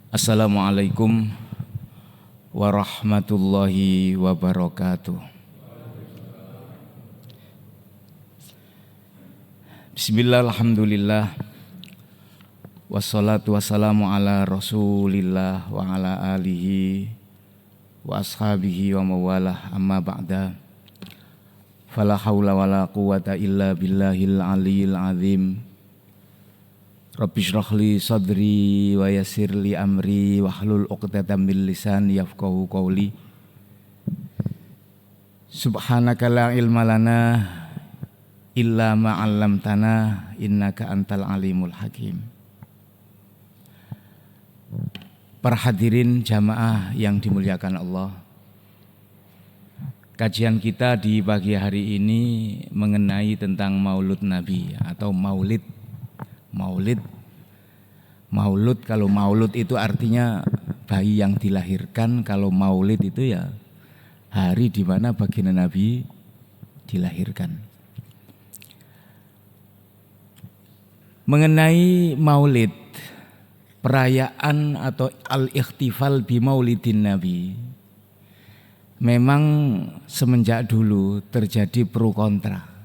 Assalamualaikum warahmatullahi wabarakatuh. Bismillah, alhamdulillah, wassalatu wassalamu ala rasulillah wa ala alihi wa ashabihi wa mawalah, amma ba'da. Fala hawla wala quwata illa billahil aliyil azim. Rabbi shrah li sadri wa yassir li amri wahlul 'uqdatam min lisani yafqahu qawli. Subhanaka la ilma lana illa ma 'allamtana innaka antal alimul hakim. Para hadirin jamaah yang dimuliakan Allah, kajian kita di pagi hari ini mengenai tentang Maulud Nabi atau Maulid. Maulud, kalau maulud itu artinya bayi yang dilahirkan, kalau maulid itu ya hari di mana baginda Nabi dilahirkan. Mengenai maulid, perayaan atau al-ikhtifal bi maulidin Nabi, memang semenjak dulu terjadi pro kontra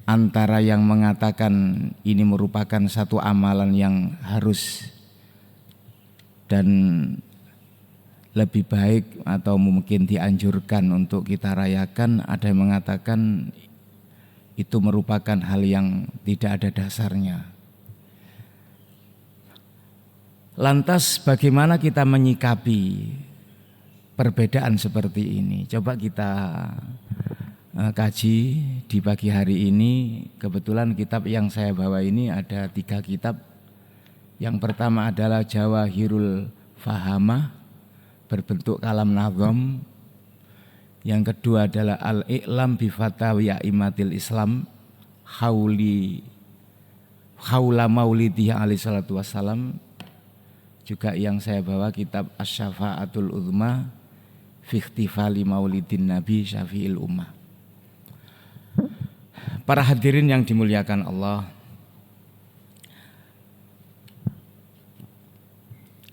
antara yang mengatakan ini merupakan satu amalan yang harus dan lebih baik atau mungkin dianjurkan untuk kita rayakan, ada yang mengatakan itu merupakan hal yang tidak ada dasarnya. Lantas bagaimana kita menyikapi perbedaan seperti ini? Coba kita kaji di pagi hari ini. Kebetulan kitab yang saya bawa ini ada 3 kitab. Yang pertama adalah Jawahirul Fahamah berbentuk kalam nazam. Yang kedua adalah Al-I'lam bi Fatawi A'immatil Islam Haula Maulidihi alaihi salatu wassalam. Juga yang saya bawa kitab Asy-Syafa'atul Udzma fi Ikhtifali Maulidin Nabi Syafi'il Ummah. Para hadirin yang dimuliakan Allah,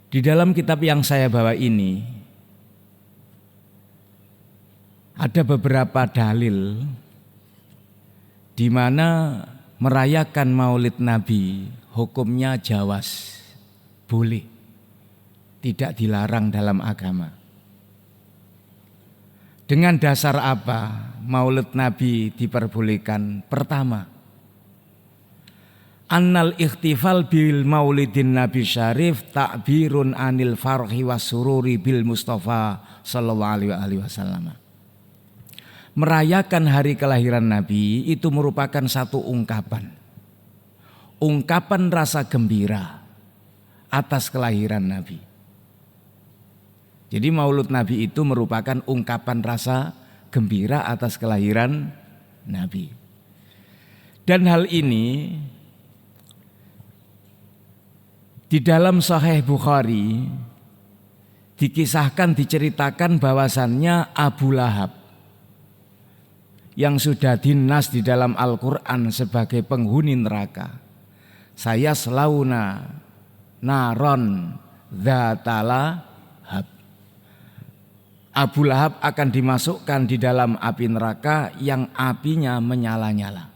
di dalam kitab yang saya bawa ini ada beberapa dalil di mana merayakan Maulid Nabi hukumnya jawaz, boleh, tidak dilarang dalam agama. Dengan dasar apa Maulid Nabi diperbolehkan? Pertama, annal ikhtifal bil maulidin Nabi syarif ta'birun anil farhi was sururi bil Mustafa sallallahu alaihi wasallam. Merayakan hari kelahiran Nabi itu merupakan satu ungkapan rasa gembira atas kelahiran Nabi. Jadi Maulud Nabi itu merupakan ungkapan rasa gembira atas kelahiran Nabi. Dan hal ini di dalam Sahih Bukhari diceritakan bahwasannya Abu Lahab yang sudah dinas di dalam Al-Quran sebagai penghuni neraka, saya selauna naron dzatala hab. Abu Lahab akan dimasukkan di dalam api neraka yang apinya menyala-nyala.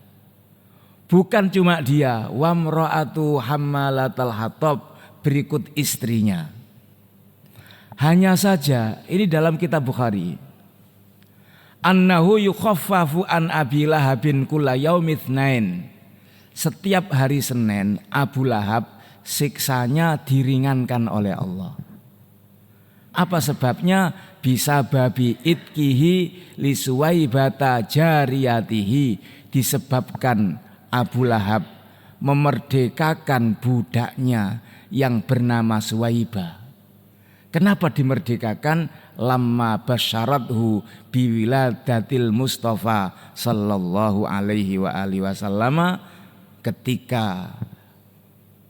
Bukan cuma dia, wamra'atu hammalatal hatab, berikut istrinya. Hanya saja ini dalam kitab Bukhari. Annahu yukhaffafu an Abi Lahabin kulla yaumitsnain. Setiap hari Senin Abu Lahab siksanya diringankan oleh Allah. Apa sebabnya? Bisa babi itkihi li Suwaibata jariyatihi, disebabkan Abu Lahab memerdekakan budaknya yang bernama Suwaibah. Kenapa dimerdekakan? Lamma basyarathu biwiladatil Mustafa sallallahu alaihi wa alihi wasallam, ketika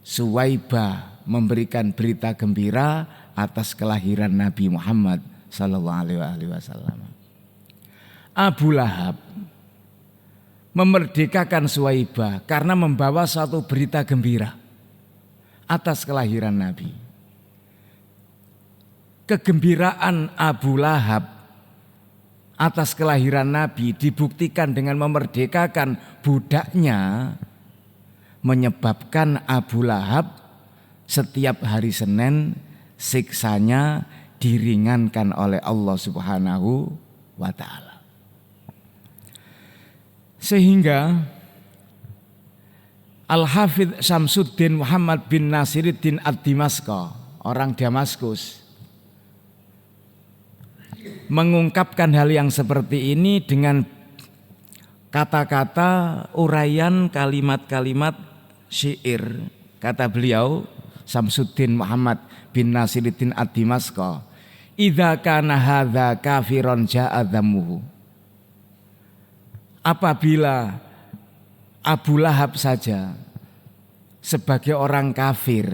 Suwaibah memberikan berita gembira atas kelahiran Nabi Muhammad sallallahu alaihi wasallam. Abu Lahab memerdekakan Suwaibah karena membawa suatu berita gembira atas kelahiran Nabi. kegembiraan Abu Lahab atas kelahiran Nabi dibuktikan dengan memerdekakan budaknya, menyebabkan Abu Lahab setiap hari Senin siksanya diringankan oleh Allah Subhanahu wa ta'ala. Sehingga Al-Hafidh Syamsuddin Muhammad bin Nasiruddin ad-Dimashqi, orang Damaskus, mengungkapkan hal yang seperti ini dengan kata-kata uraian kalimat-kalimat syair. Kata beliau, Syamsuddin Muhammad bin Nasiruddin ad-Dimashqi, idza kana hadza kafiron ja'a dhammuhu. Apabila Abu Lahab saja sebagai orang kafir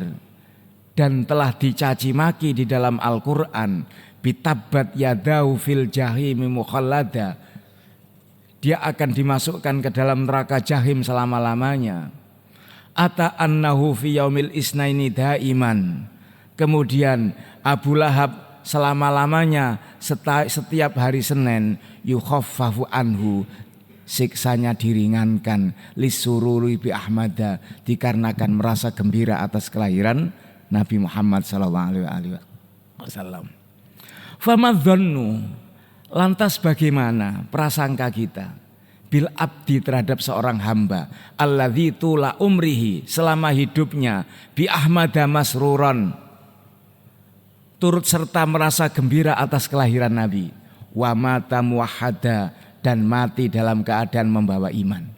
dan telah dicaci maki di dalam Al-Qur'an, bitabbat yadahu fil jahimi mukhallada, dia akan dimasukkan ke dalam neraka jahim selama-lamanya. Ata annahu fi yaumil isnaini daiman, kemudian Abu Lahab selama-lamanya setiap hari Senin yukhaffafu anhu, siksanya diringankan, lisururi bi Ahmada, dikarenakan merasa gembira atas kelahiran Nabi Muhammad sallallahu alaihi wasallam. Famadzannu, lantas bagaimana prasangka kita bil abdi terhadap seorang hamba alladzi tula umrihi, selama hidupnya bi Ahmada masruron, turut serta merasa gembira atas kelahiran Nabi, wa mata muwahhada, dan mati dalam keadaan membawa iman.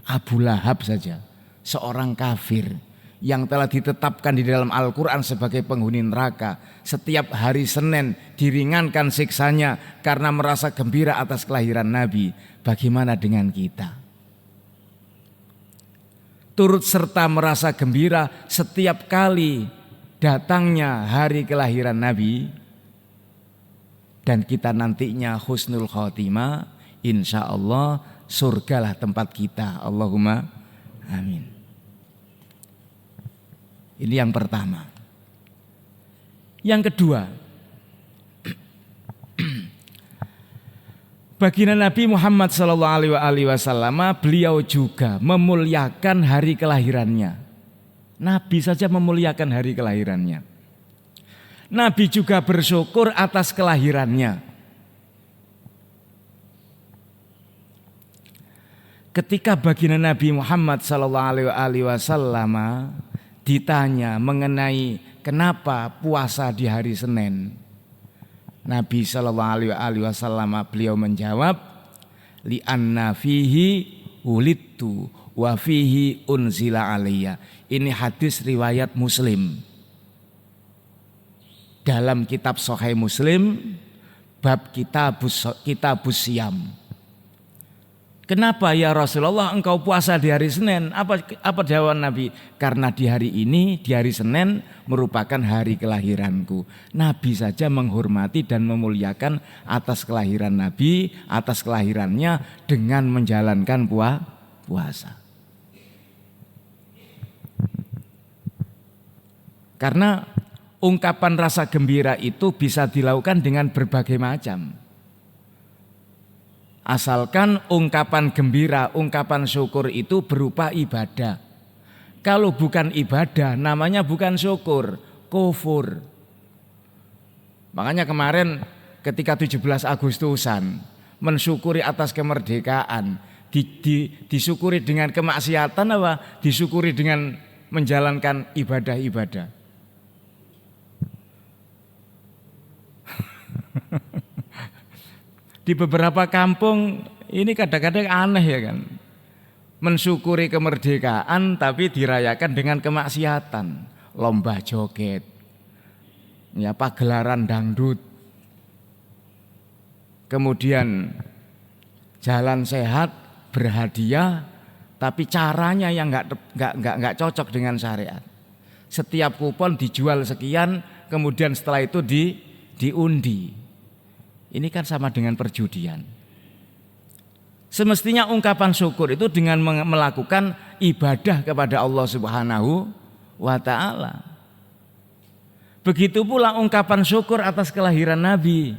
Abu Lahab saja, seorang kafir yang telah ditetapkan di dalam Al-Quran sebagai penghuni neraka, setiap hari Senin diringankan siksanya karena merasa gembira atas kelahiran Nabi. Bagaimana dengan kita? Turut serta merasa gembira setiap kali datangnya hari kelahiran Nabi, dan kita nantinya husnul khotimah, insya Allah surgalah tempat kita. Allahumma amin. Ini yang pertama. Yang kedua, baginda Nabi Muhammad SAW, beliau juga memuliakan hari kelahirannya. Nabi saja memuliakan hari kelahirannya. Nabi juga bersyukur atas kelahirannya. Ketika baginda Nabi Muhammad SAW ditanya mengenai kenapa puasa di hari Senin, Nabi SAW beliau menjawab, li'anna fihi ulidtu wa fihi unzila alaiya. Ini hadis riwayat Muslim. Dalam kitab Sahih Muslim, bab kitabus Syiyam. Kenapa ya Rasulullah engkau puasa di hari Senin? Apa jawaban Nabi? Karena di hari ini, di hari Senin merupakan hari kelahiranku. Nabi saja menghormati dan memuliakan atas kelahiran Nabi, atas kelahirannya dengan menjalankan puasa. Karena ungkapan rasa gembira itu bisa dilakukan dengan berbagai macam. Asalkan ungkapan gembira, ungkapan syukur itu berupa ibadah. Kalau bukan ibadah, namanya bukan syukur, kufur. Makanya kemarin ketika 17 Agustusan mensyukuri atas kemerdekaan, disyukuri dengan kemaksiatan apa? Disyukuri dengan menjalankan ibadah-ibadah. Di beberapa kampung ini kadang-kadang aneh ya kan, mensyukuri kemerdekaan tapi dirayakan dengan kemaksiatan, lomba joget, ya pagelaran dangdut, kemudian jalan sehat berhadiah, tapi caranya yang nggak cocok dengan syariat. Setiap kupon dijual sekian, kemudian setelah itu diundi. Ini kan sama dengan perjudian. Semestinya ungkapan syukur itu dengan melakukan ibadah kepada Allah Subhanahu wa ta'ala. Begitu pula ungkapan syukur atas kelahiran Nabi.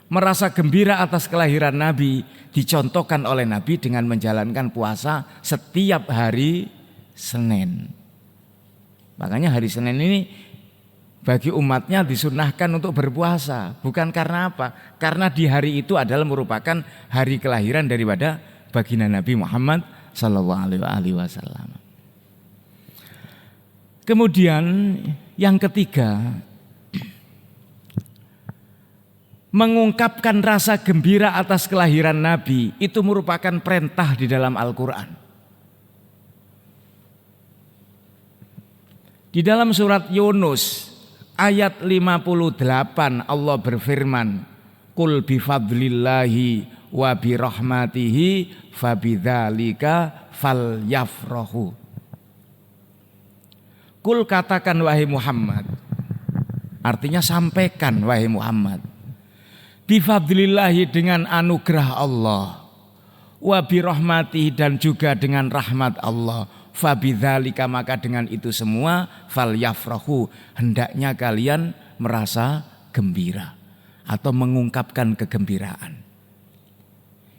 Merasa gembira atas kelahiran Nabi dicontohkan oleh Nabi dengan menjalankan puasa setiap hari Senin. Makanya hari Senin ini bagi umatnya disunahkan untuk berpuasa. Bukan karena apa? Karena di hari itu adalah merupakan hari kelahiran daripada baginda Nabi Muhammad SAW. Kemudian yang ketiga, mengungkapkan rasa gembira atas kelahiran Nabi itu merupakan perintah di dalam Al-Quran. Di dalam surat Yunus ayat 58 Allah berfirman, "Qul bifadlillahi wa birahmatihi fabidzalika falyafrahu." Qul, katakan wahai Muhammad, artinya sampaikan wahai Muhammad, bifadlillahi dengan anugerah Allah, wa birahmatihi dan juga dengan rahmat Allah, fabidzalika maka dengan itu semua falyafrahu hendaknya kalian merasa gembira atau mengungkapkan kegembiraan.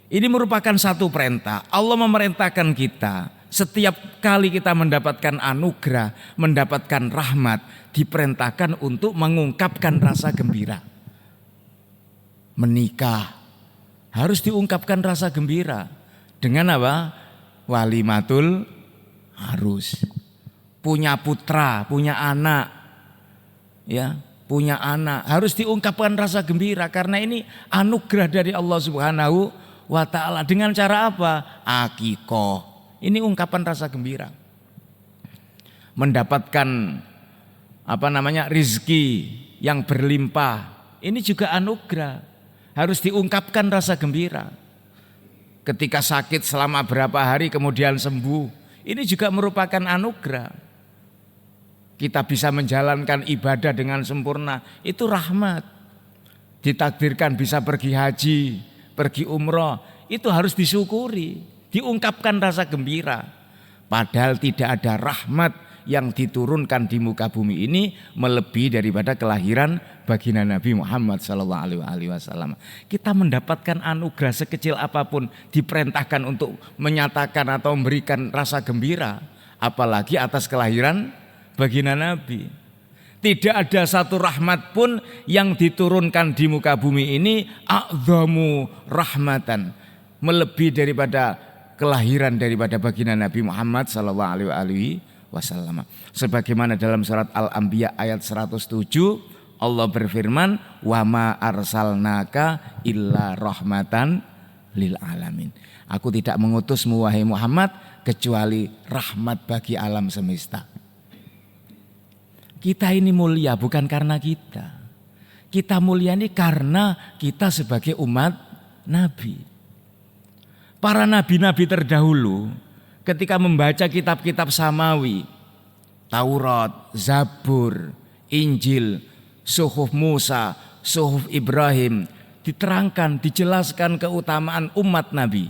Ini merupakan satu perintah. Allah memerintahkan kita setiap kali kita mendapatkan anugerah, mendapatkan rahmat, diperintahkan untuk mengungkapkan rasa gembira. Menikah harus diungkapkan rasa gembira dengan apa? Walimatul harus. Punya putra, punya anak, ya, punya anak harus diungkapkan rasa gembira karena ini anugerah dari Allah Subhanahu wa taala. Dengan cara apa? Akikoh. Ini ungkapan rasa gembira. Mendapatkan rizki yang berlimpah. Ini juga anugerah. Harus diungkapkan rasa gembira. Ketika sakit selama berapa hari kemudian sembuh, ini juga merupakan anugerah. Kita bisa menjalankan ibadah dengan sempurna, itu rahmat. Ditakdirkan bisa pergi haji, pergi umroh, itu harus disyukuri, diungkapkan rasa gembira. Padahal tidak ada rahmat yang diturunkan di muka bumi ini melebihi daripada kelahiran baginda Nabi Muhammad SAW. Kita mendapatkan anugerah sekecil apapun diperintahkan untuk menyatakan atau memberikan rasa gembira, apalagi atas kelahiran baginda Nabi. Tidak ada satu rahmat pun yang diturunkan di muka bumi ini a'dhamu rahmatan, melebihi daripada kelahiran daripada baginda Nabi Muhammad SAW. Sebagaimana dalam surat Al-Anbiya ayat 107 Allah berfirman, wa ma arsalnaka illa rahmatan lil alamin. Aku tidak mengutusmu wahai Muhammad kecuali rahmat bagi alam semesta. Kita ini mulia bukan karena kita. Kita mulia ini karena kita sebagai umat Nabi. Para nabi-nabi terdahulu ketika membaca kitab-kitab samawi, Taurat, Zabur, Injil, Suhuf Musa, Suhuf Ibrahim, diterangkan, dijelaskan keutamaan umat Nabi.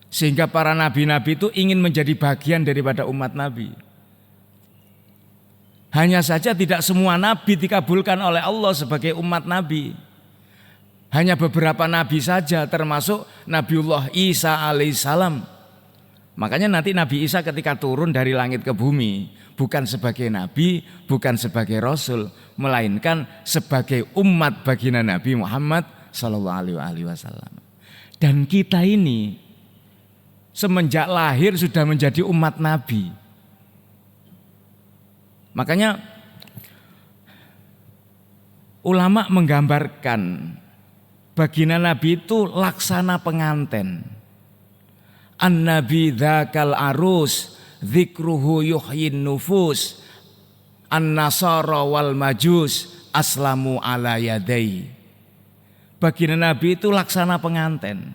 Sehingga para nabi-nabi itu ingin menjadi bagian daripada umat Nabi. Hanya saja tidak semua nabi dikabulkan oleh Allah sebagai umat Nabi. Hanya beberapa nabi saja, termasuk Nabiullah Isa alaihissalam. Makanya nanti Nabi Isa ketika turun dari langit ke bumi bukan sebagai nabi, bukan sebagai rasul, melainkan sebagai umat baginda Nabi Muhammad SAW. Dan kita ini semenjak lahir sudah menjadi umat Nabi. Makanya ulama menggambarkan baginda Nabi itu laksana pengantin. An-Nabi dzakal arus dzikruhu yuhyin nufus an-nasara wal majus aslamu ala yadai. Baginda Nabi itu laksana pengantin.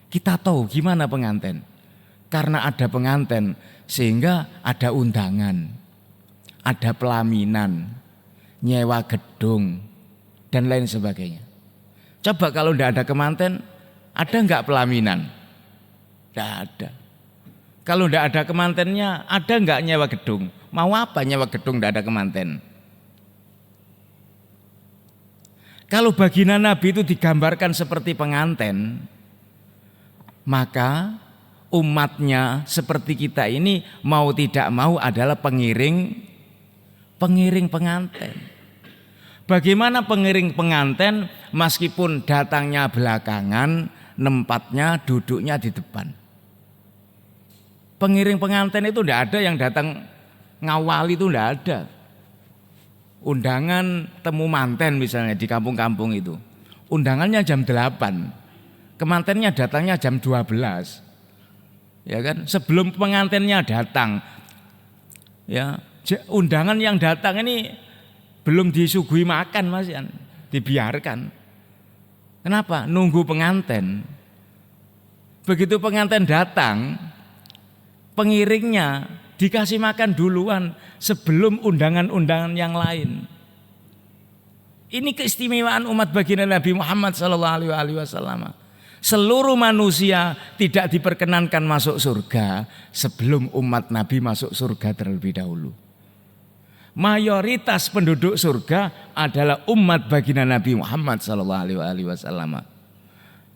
Kita tahu gimana pengantin. Karena ada pengantin sehingga ada undangan, ada pelaminan, nyewa gedung dan lain sebagainya. Coba kalau tidak ada kemanten, ada enggak pelaminan? Tidak ada. Kalau tidak ada kemantennya, ada enggak nyewa gedung? Mau apa nyewa gedung tidak ada kemanten? Kalau baginda Nabi itu digambarkan seperti pengantin, maka umatnya seperti kita ini mau tidak mau adalah pengiring pengantin. Bagaimana pengiring pengantin meskipun datangnya belakangan, nempatnya duduknya di depan. Pengiring pengantin itu tidak ada yang datang ngawali, itu tidak ada. Undangan temu manten misalnya di kampung-kampung itu, undangannya jam 8, kemantennya datangnya jam 12. Ya kan, sebelum pengantinnya datang, ya undangan yang datang ini belum disuguhi makan, Mas Yan, dibiarkan. Kenapa? Nunggu pengantin. Begitu pengantin datang, pengiringnya dikasih makan duluan sebelum undangan-undangan yang lain. Ini keistimewaan umat baginda Nabi Muhammad SAW. Seluruh manusia tidak diperkenankan masuk surga sebelum umat Nabi masuk surga terlebih dahulu. Mayoritas penduduk surga adalah umat baginda Nabi Muhammad SAW.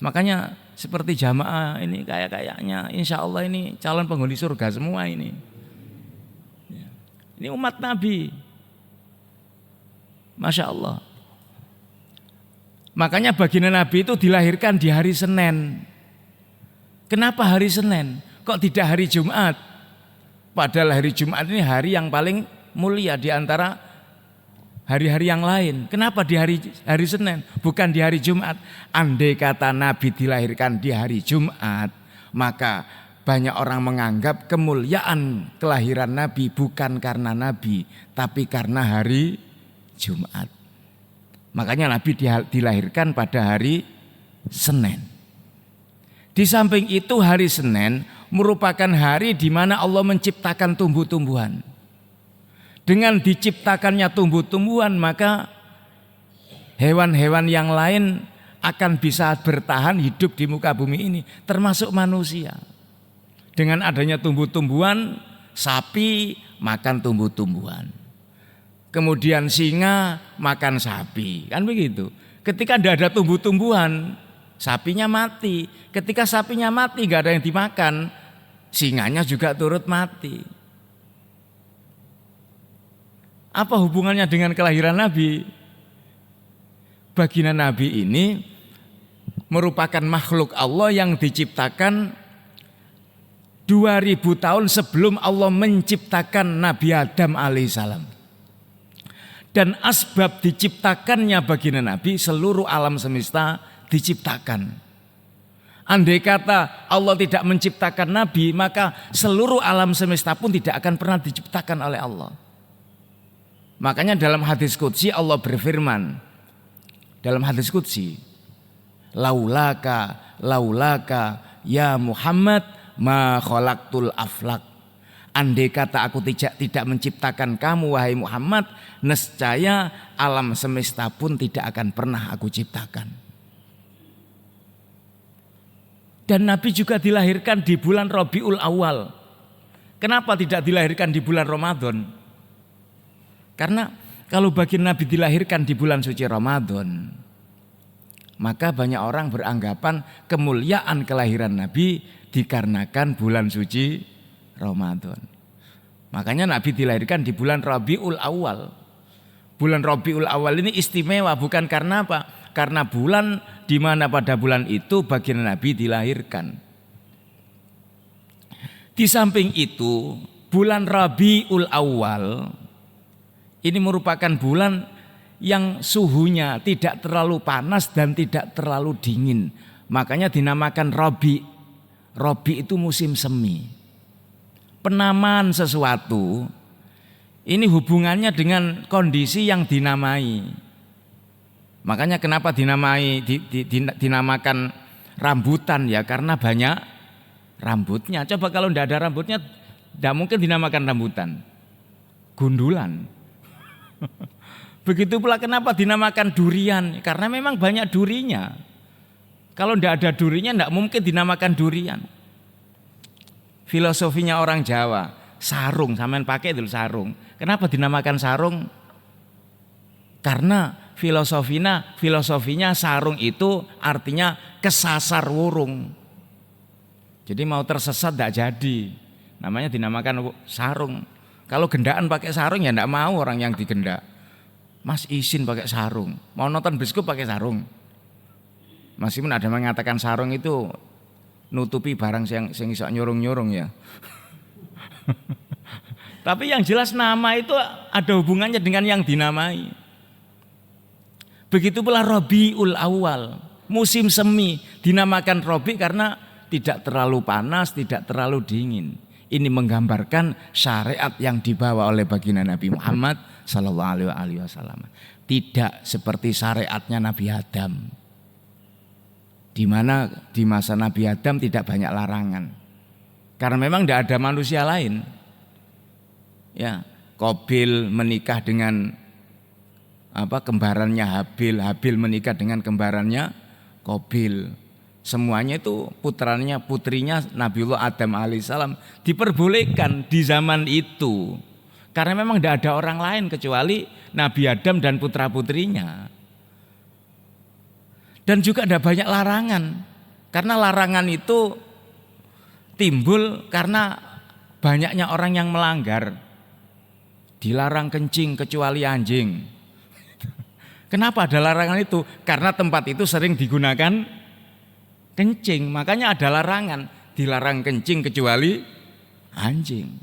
Makanya seperti jamaah ini kayaknya insya Allah ini calon penghuni surga semua ini. Ini umat Nabi. Masya Allah. Makanya baginda Nabi itu dilahirkan di hari Senin. Kenapa hari Senin? Kok tidak hari Jumat? Padahal hari Jumat ini hari yang paling mulia di antara hari-hari yang lain. Kenapa di hari Senin, bukan di hari Jumat? Andai kata Nabi dilahirkan di hari Jumat, maka banyak orang menganggap kemuliaan kelahiran Nabi bukan karena Nabi, tapi karena hari Jumat. Makanya Nabi dilahirkan pada hari Senin. Di samping itu hari Senin merupakan hari di mana Allah menciptakan tumbuh-tumbuhan. Dengan diciptakannya tumbuh-tumbuhan maka hewan-hewan yang lain akan bisa bertahan hidup di muka bumi ini, termasuk manusia. Dengan adanya tumbuh-tumbuhan, sapi makan tumbuh-tumbuhan. Kemudian singa makan sapi, kan begitu. Ketika tidak ada tumbuh-tumbuhan, sapinya mati. Ketika sapinya mati, gak ada yang dimakan, singanya juga turut mati. Apa hubungannya dengan kelahiran Nabi? Baginda Nabi ini merupakan makhluk Allah yang diciptakan 2000 tahun sebelum Allah menciptakan Nabi Adam alaihissalam. Dan asbab diciptakannya baginda Nabi, seluruh alam semesta diciptakan. Andai kata Allah tidak menciptakan Nabi, maka seluruh alam semesta pun tidak akan pernah diciptakan oleh Allah. Makanya dalam hadis qudsi Allah berfirman, dalam hadis qudsi, laulaka ya Muhammad ma khalaqtul aflak. Andai kata aku tidak menciptakan kamu wahai Muhammad, nescaya alam semesta pun tidak akan pernah aku ciptakan. Dan Nabi juga dilahirkan di bulan Rabiul Awal. Kenapa tidak dilahirkan di bulan Ramadan? Karena kalau baginda Nabi dilahirkan di bulan suci Ramadan, maka banyak orang beranggapan kemuliaan kelahiran Nabi dikarenakan bulan suci Ramadan. Makanya Nabi dilahirkan di bulan Rabiul Awal. Bulan Rabiul Awal ini istimewa bukan karena apa? Karena bulan di mana pada bulan itu baginda Nabi dilahirkan. Di samping itu, bulan Rabiul Awal ini merupakan bulan yang suhunya tidak terlalu panas dan tidak terlalu dingin. Makanya dinamakan Rabi. Rabi itu musim semi. Penamaan sesuatu ini hubungannya dengan kondisi yang dinamai. Makanya kenapa dinamakan rambutan ya, karena banyak rambutnya. Coba kalau tidak ada rambutnya, tidak mungkin dinamakan rambutan. Gundulan. Begitu pula kenapa dinamakan durian, karena memang banyak durinya. Kalau tidak ada durinya tidak mungkin dinamakan durian. Filosofinya orang Jawa, sarung, sampean pakai itu sarung. Kenapa dinamakan sarung? Karena filosofinya sarung itu artinya kesasar wurung. Jadi mau tersesat tidak jadi. Namanya dinamakan sarung. Kalau gendaan pakai sarung ya tidak mau orang yang digendak. Mas izin pakai sarung. Mau nonton bioskop pakai sarung. Meskipun ada yang mengatakan sarung itu nutupi barang yang iso nyurung-nyurung ya. Tapi yang jelas nama itu ada hubungannya dengan yang dinamai. Begitu pula Rabiul Awal, musim semi, dinamakan Rabi karena tidak terlalu panas, tidak terlalu dingin. Ini menggambarkan syariat yang dibawa oleh baginda Nabi Muhammad sallallahu alaihi wasallam. Tidak seperti syariatnya Nabi Adam. Di mana di masa Nabi Adam tidak banyak larangan. Karena memang tidak ada manusia lain. Ya, Qabil menikah dengan kembarannya Habil, Habil menikah dengan kembarannya Qabil. Semuanya itu putrinya Nabiullah Adam alaihissalam diperbolehkan di zaman itu. Karena memang tidak ada orang lain kecuali Nabi Adam dan putra-putrinya. Dan juga ada banyak larangan. Karena larangan itu timbul karena banyaknya orang yang melanggar. Dilarang kencing kecuali anjing. Kenapa ada larangan itu? Karena tempat itu sering digunakan kencing. Makanya ada larangan. Dilarang kencing kecuali anjing.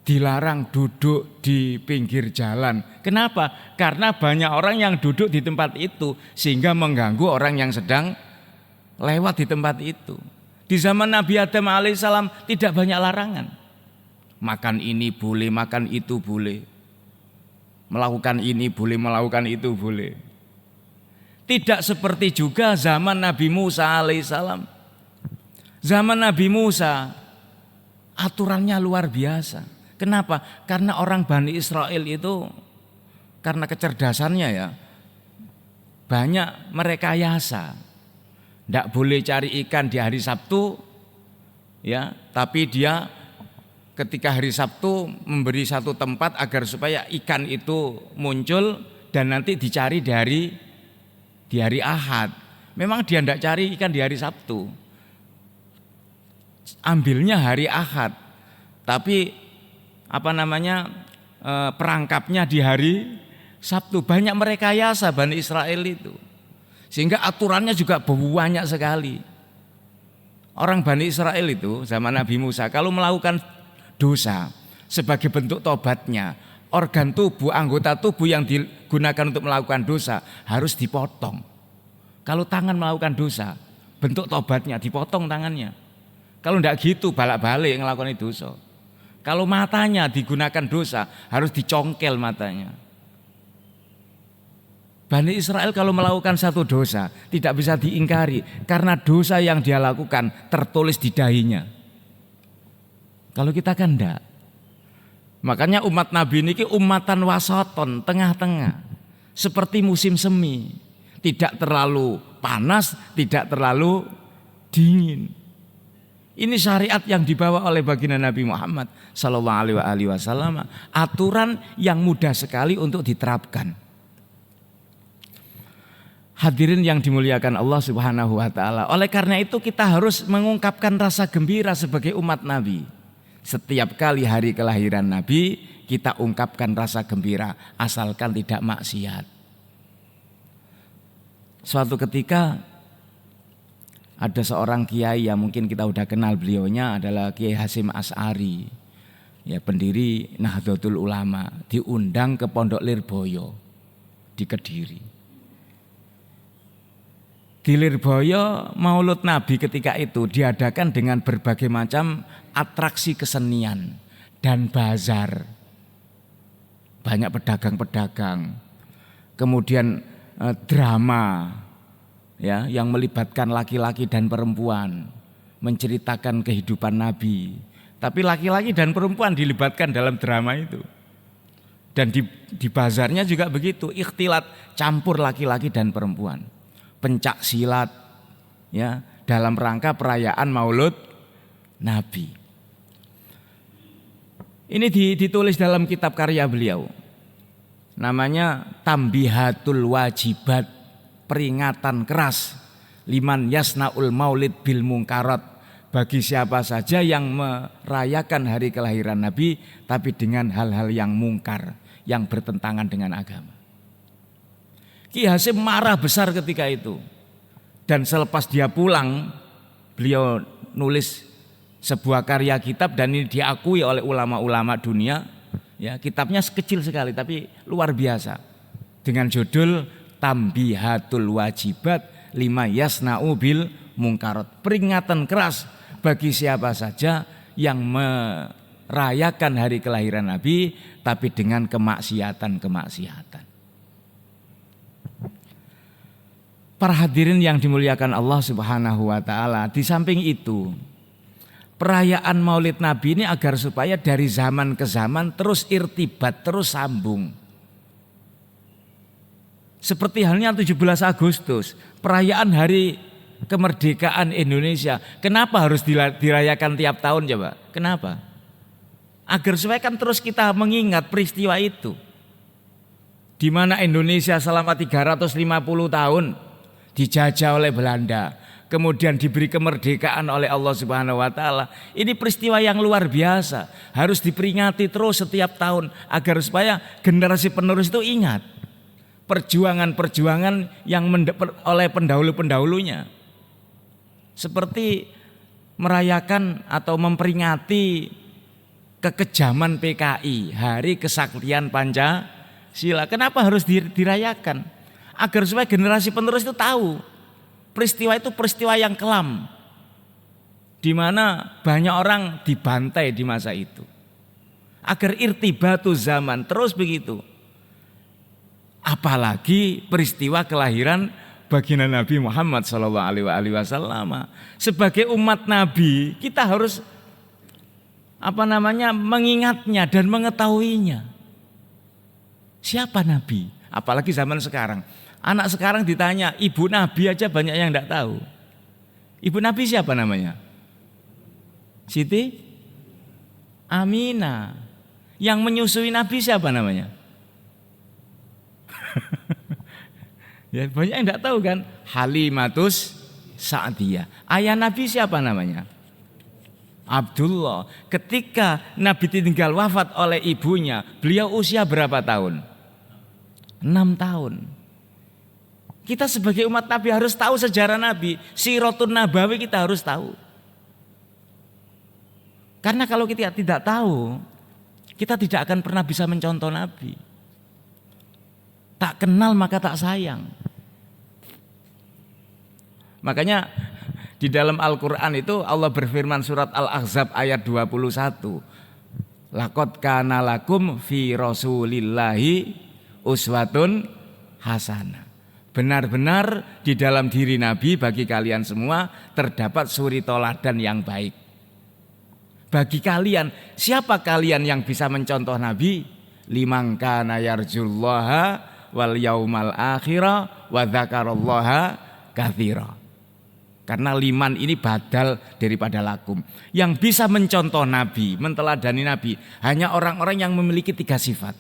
Dilarang duduk di pinggir jalan. Kenapa? Karena banyak orang yang duduk di tempat itu sehingga mengganggu orang yang sedang lewat di tempat itu. Di zaman Nabi Adam alaihissalam tidak banyak larangan. Makan ini boleh, makan itu boleh. Melakukan ini boleh, melakukan itu boleh. Tidak seperti juga zaman Nabi Musa alaihissalam. Zaman Nabi Musa aturannya luar biasa. Kenapa? Karena orang Bani Israel itu karena kecerdasannya ya banyak merekayasa. Tidak boleh cari ikan di hari Sabtu ya, tapi dia ketika hari Sabtu memberi satu tempat agar supaya ikan itu muncul dan nanti dicari di hari Ahad. Memang dia tidak cari ikan di hari Sabtu. Ambilnya hari Ahad. Tapi perangkapnya di hari Sabtu. Banyak merekayasa Bani Israel itu. Sehingga aturannya juga banyak sekali. Orang Bani Israel itu zaman Nabi Musa kalau melakukan dosa sebagai bentuk tobatnya, organ tubuh, anggota tubuh yang digunakan untuk melakukan dosa harus dipotong. Kalau tangan melakukan dosa, bentuk tobatnya dipotong tangannya. Kalau tidak gitu balak-balik melakukan dosa. Kalau matanya digunakan dosa harus dicongkel matanya. Bani Israel kalau melakukan satu dosa tidak bisa diingkari karena dosa yang dia lakukan tertulis di dahinya. Kalau kita kan enggak. Makanya umat Nabi ini umatan wasaton, tengah-tengah. Seperti musim semi. Tidak terlalu panas, tidak terlalu dingin. Ini syariat yang dibawa oleh baginda Nabi Muhammad sallallahu alaihi wasallam. Aturan yang mudah sekali untuk diterapkan. Hadirin yang dimuliakan Allah Subhanahu wa taala. Oleh karena itu kita harus mengungkapkan rasa gembira sebagai umat Nabi. Setiap kali hari kelahiran Nabi kita ungkapkan rasa gembira asalkan tidak maksiat. Suatu ketika ada seorang kiai yang mungkin kita udah kenal beliaunya adalah Kiai Hasyim Asy'ari. Ya, pendiri Nahdlatul Ulama, diundang ke Pondok Lirboyo di Kediri. Di Lirboyo Maulud Nabi ketika itu diadakan dengan berbagai macam atraksi kesenian dan bazar. Banyak pedagang-pedagang. Kemudian drama ya yang melibatkan laki-laki dan perempuan, menceritakan kehidupan Nabi. Tapi laki-laki dan perempuan dilibatkan dalam drama itu. Dan di bazarnya juga begitu, ikhtilat campur laki-laki dan perempuan. Pencak silat ya dalam rangka perayaan Maulud Nabi. Ini ditulis dalam kitab karya beliau. namanya tambihatul wajibat, peringatan keras liman yasnaul maulid bil mungkarat, bagi siapa saja yang merayakan hari kelahiran Nabi tapi dengan hal-hal yang mungkar, yang bertentangan dengan agama. Ki Hasyim marah besar ketika itu. Dan selepas dia pulang, beliau nulis sebuah karya kitab dan ini diakui oleh ulama-ulama dunia. Ya, kitabnya kecil sekali tapi luar biasa. Dengan judul Tambihatul Wajibat lima yasna'u bil mungkarat. Peringatan keras bagi siapa saja yang merayakan hari kelahiran Nabi tapi dengan kemaksiatan-kemaksiatan. Para hadirin yang dimuliakan Allah Subhanahu wa taala, di samping itu perayaan Maulid Nabi ini agar supaya dari zaman ke zaman terus irtibat, terus sambung. Seperti halnya 17 Agustus, perayaan hari kemerdekaan Indonesia. Kenapa harus dirayakan tiap tahun coba? Kenapa? Agar supaya kan terus kita mengingat peristiwa itu. Di mana Indonesia selama 350 tahun dijajah oleh Belanda, kemudian diberi kemerdekaan oleh Allah Subhanahu wa taala. Ini peristiwa yang luar biasa, harus diperingati terus setiap tahun agar supaya generasi penerus itu ingat perjuangan-perjuangan yang oleh pendahulu-pendahulunya. Seperti merayakan atau memperingati kekejaman PKI, Hari Kesaktian Pancasila. Kenapa harus dirayakan? Agar supaya generasi penerus itu tahu peristiwa itu peristiwa yang kelam, di mana banyak orang dibantai di masa itu. Agar irtibatu zaman terus begitu. Apalagi peristiwa kelahiran baginda Nabi Muhammad SAW. Sebagai umat Nabi kita harus mengingatnya dan mengetahuinya. Siapa Nabi? Apalagi zaman sekarang. Anak sekarang ditanya ibu Nabi aja banyak yang tidak tahu. Ibu Nabi siapa namanya? Siti Aminah. Yang menyusui Nabi siapa namanya? Ya, banyak yang tidak tahu kan? Halimatus Sa'diyah. Ayah Nabi siapa namanya? Abdullah. Ketika Nabi ditinggal wafat oleh ibunya, beliau usia berapa tahun? 6 tahun. Kita sebagai umat Nabi harus tahu sejarah Nabi, Siratun Nabawi kita harus tahu. Karena kalau kita tidak tahu, kita tidak akan pernah bisa mencontoh Nabi. Tak kenal maka tak sayang. Makanya di dalam Al-Quran itu Allah berfirman surat Al-Ahzab ayat 21. Laqad kana lakum fi rasulillahi uswatun hasanah. Benar-benar di dalam diri Nabi bagi kalian semua terdapat suri toladan yang baik. Bagi kalian, siapa kalian yang bisa mencontoh Nabi? Liman kana yarjullaha wal yaumal akhirah wa dzakarallaha katsira. Karena liman ini badal daripada lakum. Yang bisa mencontoh Nabi, menteladani Nabi hanya orang-orang yang memiliki 3 sifat.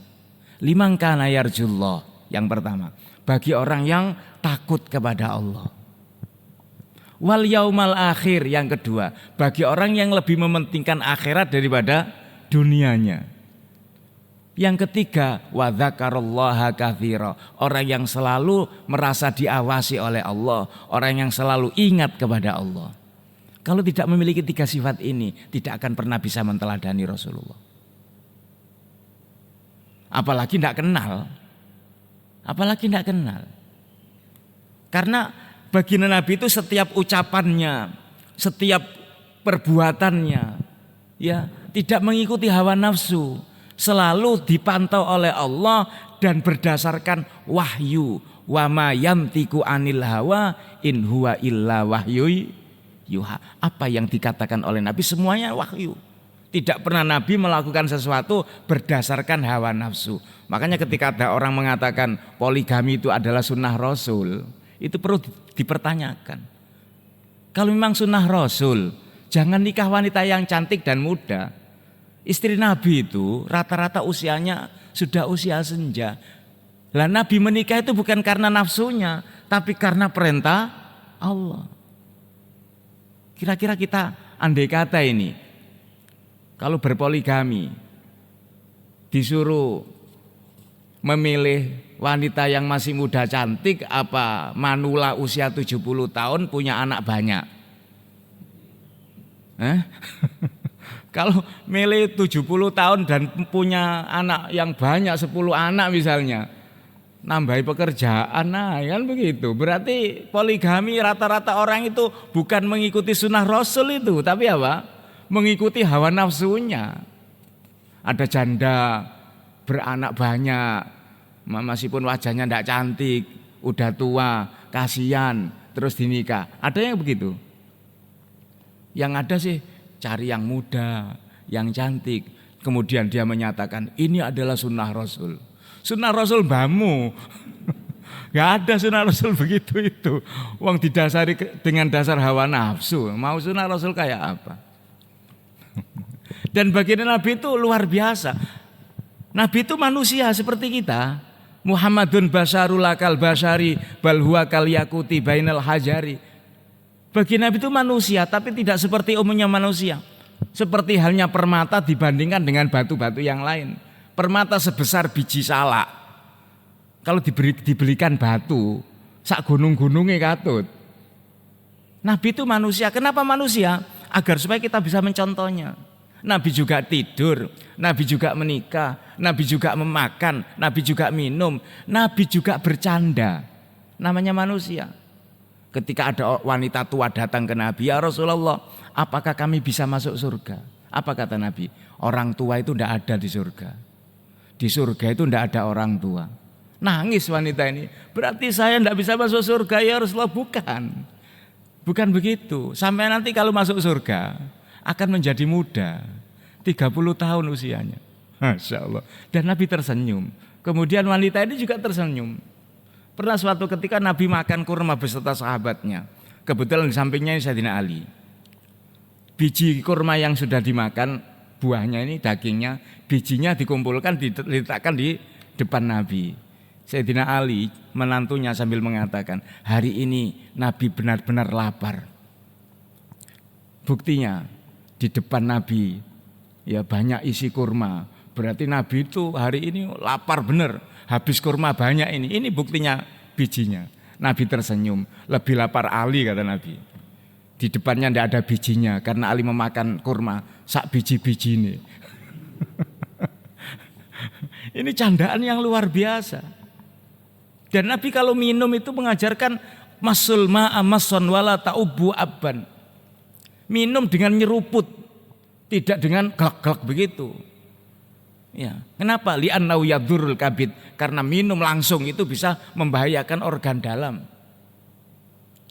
Liman kana yarjullah, yang pertama, bagi orang yang takut kepada Allah. Wal yaumal akhir, yang kedua, bagi orang yang lebih mementingkan akhirat daripada dunianya. Yang ketiga, wa dzakarallaha katsira, orang yang selalu merasa diawasi oleh Allah, orang yang selalu ingat kepada Allah. Kalau tidak memiliki 3 sifat ini, tidak akan pernah bisa menteladani Rasulullah. Apalagi tidak kenal. Karena baginda Nabi itu setiap ucapannya, setiap perbuatannya, ya tidak mengikuti hawa nafsu, selalu dipantau oleh Allah dan berdasarkan wahyu. Wa ma yamtiku anil hawa in huwa illa wahyu yuha. Apa yang dikatakan oleh Nabi semuanya wahyu. Tidak pernah Nabi melakukan sesuatu berdasarkan hawa nafsu. Makanya ketika ada orang mengatakan poligami itu adalah sunnah Rasul, itu perlu dipertanyakan. Kalau memang sunnah Rasul, jangan nikah wanita yang cantik dan muda. Istri Nabi itu rata-rata usianya sudah usia senja. Lah Nabi menikah itu bukan karena nafsunya, tapi karena perintah Allah. Kira-kira kita andai kata ini, kalau berpoligami, disuruh memilih wanita yang masih muda cantik apa manula usia 70 tahun punya anak banyak. Kalau milih 70 tahun dan punya anak yang banyak 10 anak misalnya, nambahi pekerjaan, nah kan begitu. Berarti poligami rata-rata orang itu bukan mengikuti sunnah Rasul itu, tapi apa? Mengikuti hawa nafsunya. Ada janda beranak banyak, meskipun wajahnya tidak cantik, udah tua, kasihan, terus dinikah. Ada yang begitu? Yang ada sih cari yang muda, yang cantik. Kemudian dia menyatakan ini adalah sunnah Rasul. Sunnah Rasul bamu. Gak ada sunnah Rasul begitu itu. Uang didasari dengan dasar hawa nafsu. Mau sunnah Rasul kayak apa? Dan baginda Nabi itu luar biasa. Nabi itu manusia seperti kita. Muhammadun basarul akal basari bal huwa kal yakuti bainal hajari. Bagi Nabi itu manusia, tapi tidak seperti umumnya manusia. Seperti halnya permata dibandingkan dengan batu-batu yang lain. Permata sebesar biji salak. Kalau dibelikan batu, sak gunung-gunungnya katut. Nabi itu manusia. Kenapa manusia? Agar supaya kita bisa mencontohnya. Nabi juga tidur, Nabi juga menikah, Nabi juga memakan, Nabi juga minum, Nabi juga bercanda. Namanya manusia. Ketika ada wanita tua datang ke Nabi, ya Rasulullah, apakah kami bisa masuk surga? Apa kata Nabi? Orang tua itu tidak ada di surga. Di surga itu tidak ada orang tua. Nangis wanita ini. Berarti saya tidak bisa masuk surga ya Rasulullah? Bukan. Bukan begitu. Sampai nanti kalau masuk surga akan menjadi muda. 30 tahun usianya. Masya Allah. Dan Nabi tersenyum. Kemudian wanita ini juga tersenyum. Pernah suatu ketika Nabi makan kurma beserta sahabatnya. Kebetulan di sampingnya Sayyidina Ali. Biji kurma yang sudah dimakan, buahnya ini dagingnya, bijinya dikumpulkan diletakkan di depan Nabi. Sayyidina Ali menantunya sambil mengatakan, hari ini Nabi benar-benar lapar. Buktinya di depan Nabi ya banyak isi kurma. Berarti Nabi itu hari ini lapar benar. Habis kurma banyak ini. Ini buktinya bijinya. Nabi tersenyum. Lebih lapar Ali kata Nabi. Di depannya tidak ada bijinya karena Ali memakan kurma sak biji-biji ini. Ini candaan yang luar biasa. Dan Nabi kalau minum itu mengajarkan masul ma'a mason wala ta'ubu abban. Minum dengan nyeruput, tidak dengan glek-glek begitu. Ya, kenapa? Li'annahu yadurul kabid, karena minum langsung itu bisa membahayakan organ dalam.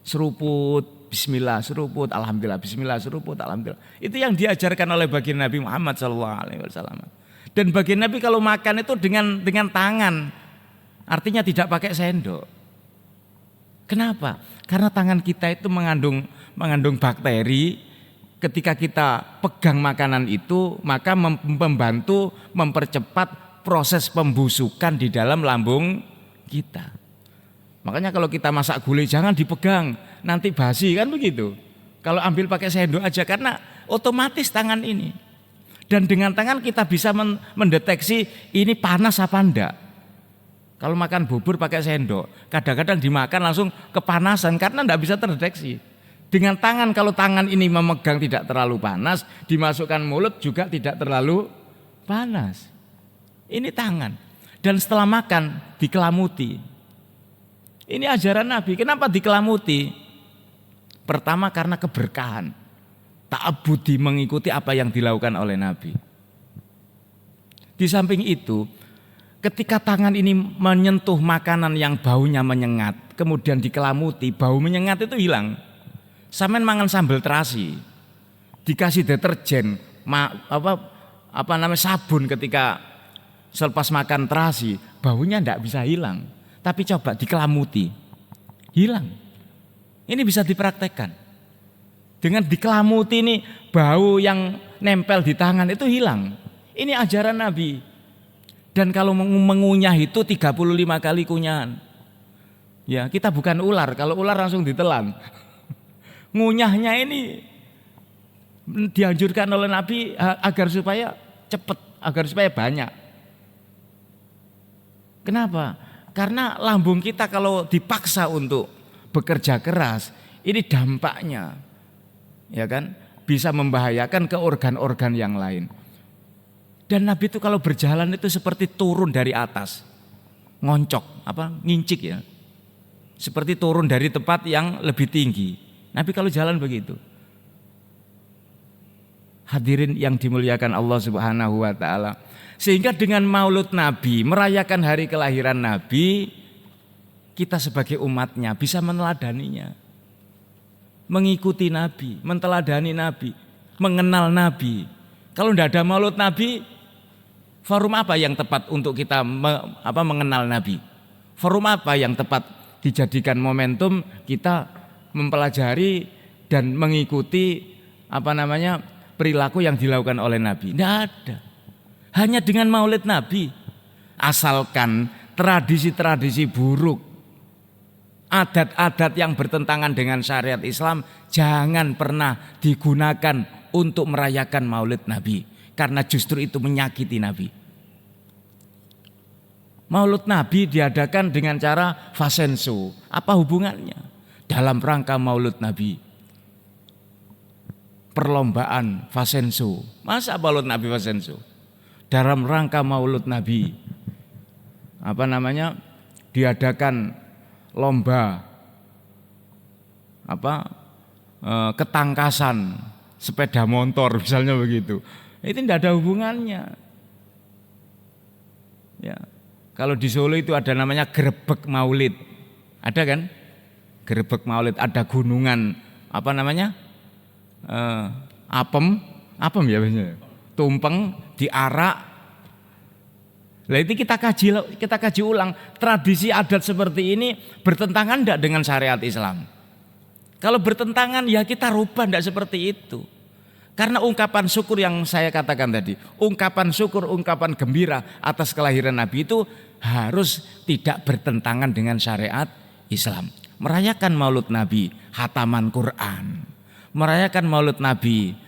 Seruput, bismillah, seruput, alhamdulillah, bismillah, seruput, alhamdulillah. Itu yang diajarkan oleh baginda Nabi Muhammad SAW. Dan baginda Nabi kalau makan itu dengan tangan, artinya tidak pakai sendok. Kenapa? Karena tangan kita itu mengandung bakteri. Ketika kita pegang makanan itu, maka membantu mempercepat proses pembusukan di dalam lambung kita. Makanya kalau kita masak gulai jangan dipegang, nanti basi kan begitu. Kalau ambil pakai sendok aja karena otomatis tangan ini. Dan dengan tangan kita bisa mendeteksi ini panas apa enggak. Kalau makan bubur pakai sendok, kadang-kadang dimakan langsung kepanasan karena enggak bisa terdeteksi. Dengan tangan, kalau tangan ini memegang tidak terlalu panas, dimasukkan mulut juga tidak terlalu panas. Ini tangan. Dan setelah makan dikelamuti. Ini ajaran Nabi. Kenapa dikelamuti? Pertama karena keberkahan. Ta'abudi mengikuti apa yang dilakukan oleh Nabi. Di samping itu, ketika tangan ini menyentuh makanan yang baunya menyengat, kemudian dikelamuti, bau menyengat itu hilang. Sampeyan mangan sambal terasi, dikasih deterjen, sabun ketika selepas makan terasi, baunya tidak bisa hilang. Tapi coba dikelamuti, hilang. Ini bisa dipraktekkan. Dengan dikelamuti ini bau yang nempel di tangan itu hilang. Ini ajaran Nabi. Dan kalau mengunyah itu 35 kali kunyahan. Ya, kita bukan ular. Kalau ular langsung ditelan. Ngunyahnya ini dianjurkan oleh Nabi agar supaya cepat, agar supaya banyak. Kenapa? Karena lambung kita kalau dipaksa untuk bekerja keras, ini dampaknya, ya kan, bisa membahayakan ke organ-organ yang lain. Dan Nabi itu kalau berjalan itu seperti turun dari atas, ngoncok, ngincik ya, seperti turun dari tempat yang lebih tinggi. Nabi kalau jalan begitu. Hadirin yang dimuliakan Allah Subhanahu wa taala. Sehingga dengan Maulud Nabi, merayakan hari kelahiran Nabi, kita sebagai umatnya bisa meneladaninya. Mengikuti Nabi, menteladani Nabi, mengenal Nabi. Kalau tidak ada Maulud Nabi, forum apa yang tepat untuk kita mengenal Nabi? Forum apa yang tepat dijadikan momentum kita mempelajari dan mengikuti perilaku yang dilakukan oleh Nabi? Tidak ada. Hanya dengan Maulid Nabi. Asalkan tradisi-tradisi buruk, adat-adat yang bertentangan dengan syariat Islam jangan pernah digunakan untuk merayakan Maulid Nabi, karena justru itu menyakiti Nabi. Maulid Nabi diadakan dengan cara fashion show. Apa hubungannya? Dalam rangka Maulid Nabi, perlombaan fashion show. Masa Maulid Nabi fashion show? Dalam rangka Maulid Nabi diadakan lomba ketangkasan sepeda motor misalnya begitu. Itu tidak ada hubungannya. Ya. Kalau di Solo itu ada namanya Grebek Maulid. Ada kan? Grebek Maulid, ada gunungan apem ya biasanya. Tumpeng diarak. Lah itu kita kaji ulang, tradisi adat seperti ini bertentangan enggak dengan syariat Islam? Kalau bertentangan ya kita rubah, enggak seperti itu. Karena ungkapan syukur yang saya katakan tadi, ungkapan syukur, ungkapan gembira atas kelahiran Nabi itu harus tidak bertentangan dengan syariat Islam. Merayakan Maulid Nabi, khataman Quran. Merayakan Maulid Nabi,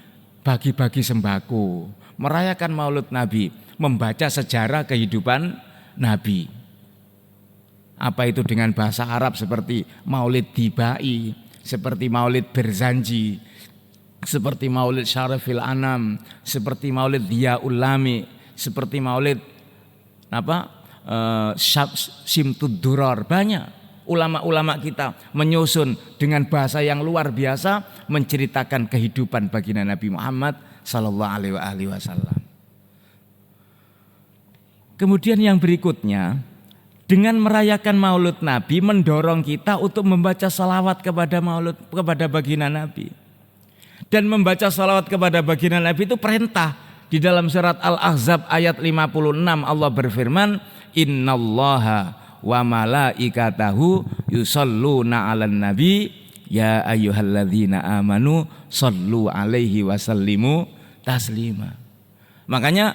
bagi-bagi sembako. Merayakan Maulid Nabi, membaca sejarah kehidupan Nabi. Apa itu dengan bahasa Arab seperti Maulid Dibai, seperti Maulid Berzanji, seperti Maulid Syarifil Anam, seperti Maulid Diyaul Lami, seperti Maulid Simtud Durar. Banyak ulama-ulama kita menyusun dengan bahasa yang luar biasa menceritakan kehidupan baginda Nabi Muhammad sallallahu alaihi wasallam. Kemudian yang berikutnya, dengan merayakan Maulid Nabi mendorong kita untuk membaca salawat kepada baginda Nabi. Dan membaca salawat kepada baginda Nabi itu perintah. Di dalam surat Al-Ahzab ayat 56 Allah berfirman, innallaha wa malaikatahu yusholluna 'alan nabi ya ayyuhalladzina amanu shollu 'alaihi wasallimu taslima. Makanya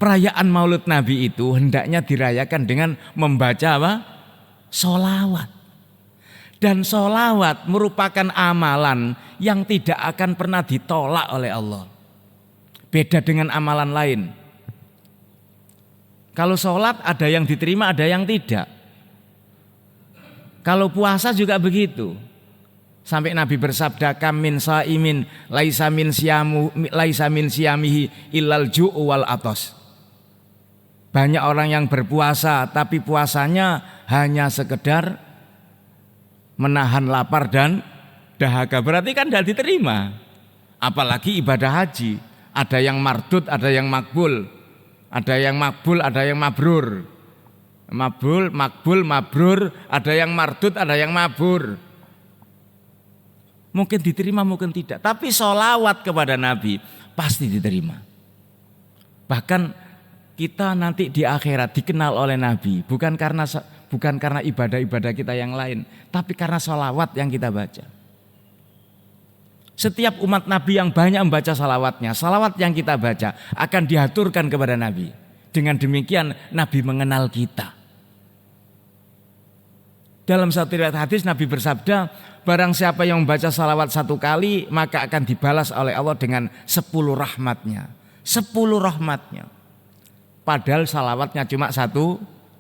perayaan Maulid Nabi itu hendaknya dirayakan dengan membaca sholawat. Dan sholawat merupakan amalan yang tidak akan pernah ditolak oleh Allah. Beda dengan amalan lain. Kalau sholat ada yang diterima, ada yang tidak. Kalau puasa juga begitu. Sampai Nabi bersabda, kam min saimin laisa min siyamihi illal ju'u wal atos. Banyak orang yang berpuasa tapi puasanya hanya sekedar menahan lapar dan dahaga, berarti kan tidak diterima. Apalagi ibadah haji, ada yang mardud, ada yang makbul, ada yang makbul, ada yang mabrur. Makbul, mabrur, ada yang mardud, ada yang mabrur. Mungkin diterima, mungkin tidak. Tapi sholawat kepada Nabi pasti diterima. Bahkan kita nanti di akhirat dikenal oleh Nabi bukan karena ibadah-ibadah kita yang lain, tapi karena sholawat yang kita baca. Setiap umat Nabi yang banyak membaca sholawatnya, sholawat yang kita baca akan diaturkan kepada Nabi. Dengan demikian Nabi mengenal kita. Dalam satu riwayat hadis Nabi bersabda, barang siapa yang membaca salawat 1 kali maka akan dibalas oleh Allah dengan 10 rahmatnya. 10 rahmatnya. Padahal salawatnya cuma 1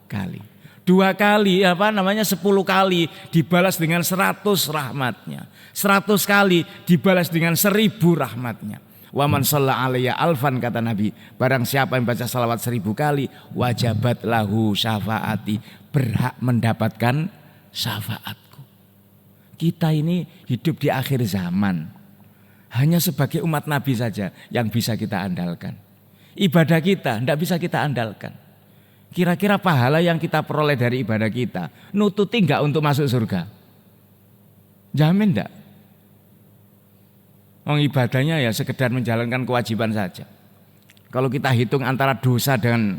kali. 2 kali 10 kali dibalas dengan 100 rahmatnya. 100 kali dibalas dengan 1000 rahmatnya. Wa man shalla alayya alfan, kata Nabi, barang siapa yang baca salawat 1000 kali wajabat lahu syafaati, berhak mendapatkan syafaatku. Kita ini hidup di akhir zaman. Hanya sebagai umat Nabi saja yang bisa kita andalkan. Ibadah kita tidak bisa kita andalkan. Kira-kira pahala yang kita peroleh dari ibadah kita nututi enggak untuk masuk surga? Jamin enggak? Ibadahnya ya sekedar menjalankan kewajiban saja. Kalau kita hitung antara dosa dengan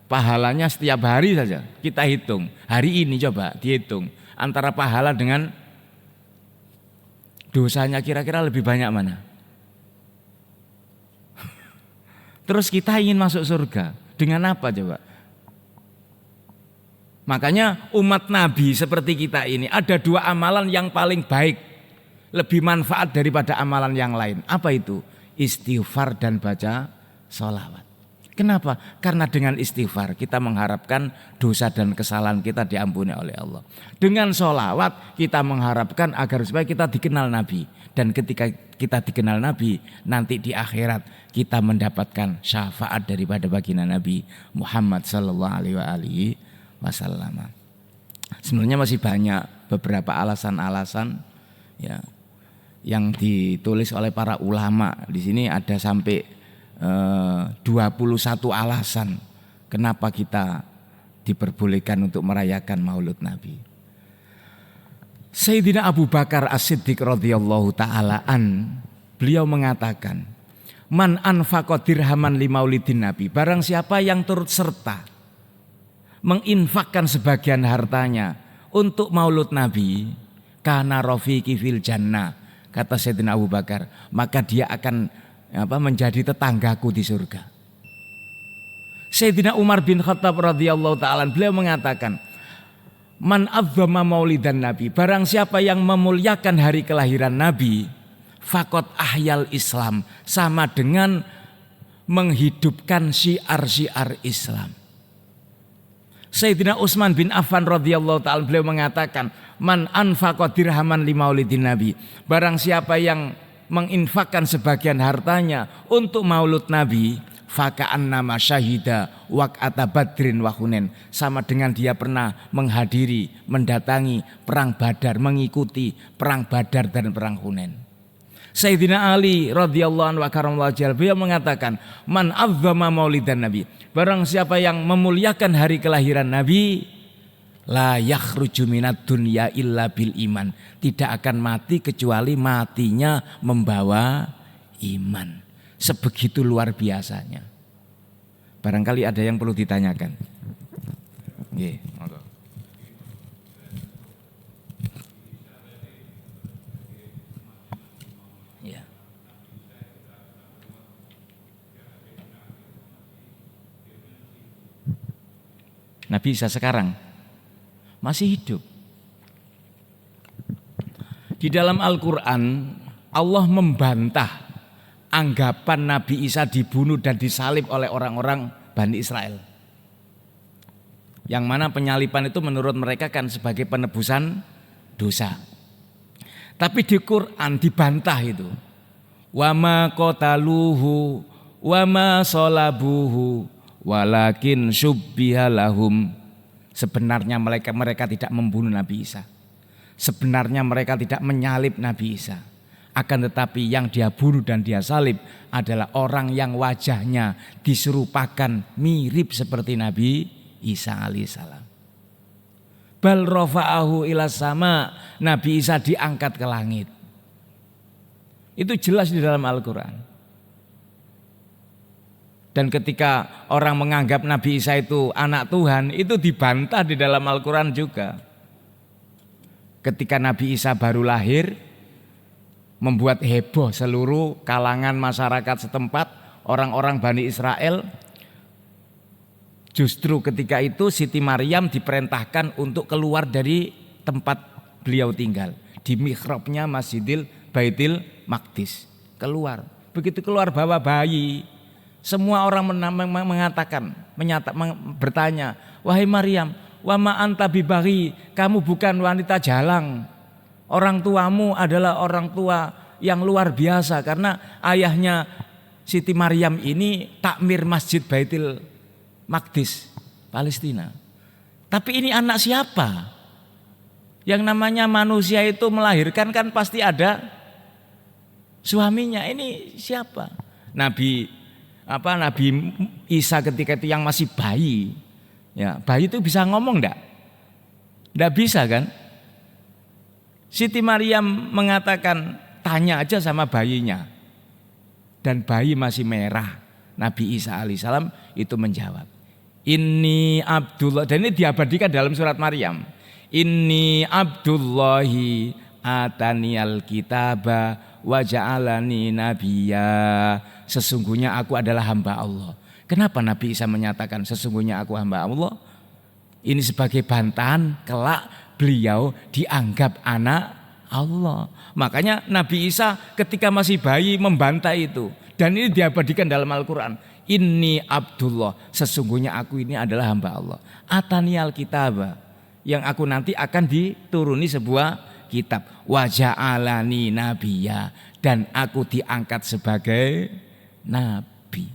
pahalanya setiap hari saja, kita hitung. Hari ini coba dihitung antara pahala dengan dosanya, kira-kira lebih banyak mana? Terus kita ingin masuk surga dengan apa coba? Makanya umat Nabi seperti kita ini ada 2 amalan yang paling baik, lebih manfaat daripada amalan yang lain. Apa itu? Istighfar dan baca sholawat. Kenapa? Karena dengan istighfar kita mengharapkan dosa dan kesalahan kita diampuni oleh Allah. Dengan sholawat kita mengharapkan agar supaya kita dikenal Nabi. Dan ketika kita dikenal Nabi, nanti di akhirat kita mendapatkan syafaat daripada baginda Nabi Muhammad sallallahu alaihi wasallam. Sebenarnya masih banyak beberapa alasan-alasan ya yang ditulis oleh para ulama. Di sini ada sampai 21 alasan kenapa kita diperbolehkan untuk merayakan Maulud Nabi. Sayyidina Abu Bakar As-Siddiq radhiyallahu ta'ala beliau mengatakan, man anfaqa dirhaman li maulidin Nabi, barang siapa yang turut serta menginfakkan sebagian hartanya untuk Maulud Nabi, kana rafiqi fil jannah, kata Sayyidina Abu Bakar, maka dia akan menjadi tetanggaku di surga. Sayyidina Umar bin Khattab radhiyallahu ta'ala beliau mengatakan, man adzama maulidan Nabi, barang siapa yang memuliakan hari kelahiran Nabi, faqad ahyal Islam, sama dengan menghidupkan syiar-syiar Islam. Sayyidina Utsman bin Affan radhiyallahu ta'ala beliau mengatakan, man anfaqa dirhaman li maulidin Nabi, barang siapa yang menginfakkan sebagian hartanya untuk Maulud Nabi, faka'annama syahida waq'ata badrin wa hunain, sama dengan dia pernah menghadiri, mendatangi perang Badar, mengikuti perang Badar dan perang Hunain. Sayyidina Ali radhiyallahu anhu wa karamallahu wajhahu beliau mengatakan, man azzama maulidan Nabi, barang siapa yang memuliakan hari kelahiran Nabi, la yakhruju minad dunya illa bil iman, tidak akan mati kecuali matinya membawa iman. Sebegitu luar biasanya. Barangkali ada yang perlu ditanyakan. Nggih, monggo. Ya. Nabi Isa sekarang masih hidup. Di dalam Al-Quran Allah membantah anggapan Nabi Isa dibunuh dan disalib oleh orang-orang Bani Israel, yang mana penyaliban itu menurut mereka kan sebagai penebusan dosa. Tapi di Quran dibantah itu, wama qataluhu wama sholabuhu walakin syubbiha lahum. Sebenarnya mereka tidak membunuh Nabi Isa. Sebenarnya mereka tidak menyalib Nabi Isa. Akan tetapi yang dia bunuh dan dia salib adalah orang yang wajahnya diserupakan mirip seperti Nabi Isa alaihissalam. Bal rafa'ahu ila sama, Nabi Isa diangkat ke langit. Itu jelas di dalam Al-Quran. Dan ketika orang menganggap Nabi Isa itu anak Tuhan, itu dibantah di dalam Al-Quran juga. Ketika Nabi Isa baru lahir, membuat heboh seluruh kalangan masyarakat setempat, orang-orang Bani Israel. Justru ketika itu Siti Maryam diperintahkan untuk keluar dari tempat beliau tinggal di mihrabnya Masjidil Baitil Maqdis. Keluar. Begitu keluar bawa bayi, semua orang mengatakan, bertanya, wahai Maryam, wa ma anta bibaghi, kamu bukan wanita jalang. Orang tuamu adalah orang tua yang luar biasa karena ayahnya Siti Maryam ini takmir Masjid Baitil Maqdis, Palestina. Tapi ini anak siapa? Yang namanya manusia itu melahirkan kan pasti ada suaminya. Ini siapa? Nabi Isa ketika itu yang masih bayi. Ya, bayi itu bisa ngomong enggak? Enggak bisa kan? Siti Maryam mengatakan, tanya aja sama bayinya. Dan bayi masih merah. Nabi Isa alaihissalam itu menjawab, Inni Abdullah, dan ini diabadikan dalam surat Maryam. Inni Abdullahi ataniyal kitaba wa ja'alani nabiyya. Sesungguhnya aku adalah hamba Allah. Kenapa Nabi Isa menyatakan sesungguhnya aku hamba Allah? Ini sebagai bantahan kelak beliau dianggap anak Allah. Makanya Nabi Isa ketika masih bayi membantah itu. Dan ini diabadikan dalam Al-Quran. Inni Abdullah, sesungguhnya aku ini adalah hamba Allah. Ataniyal kitaba, yang aku nanti akan dituruni sebuah kitab. Wa ja'alani nabiyya, dan aku diangkat sebagai nabi.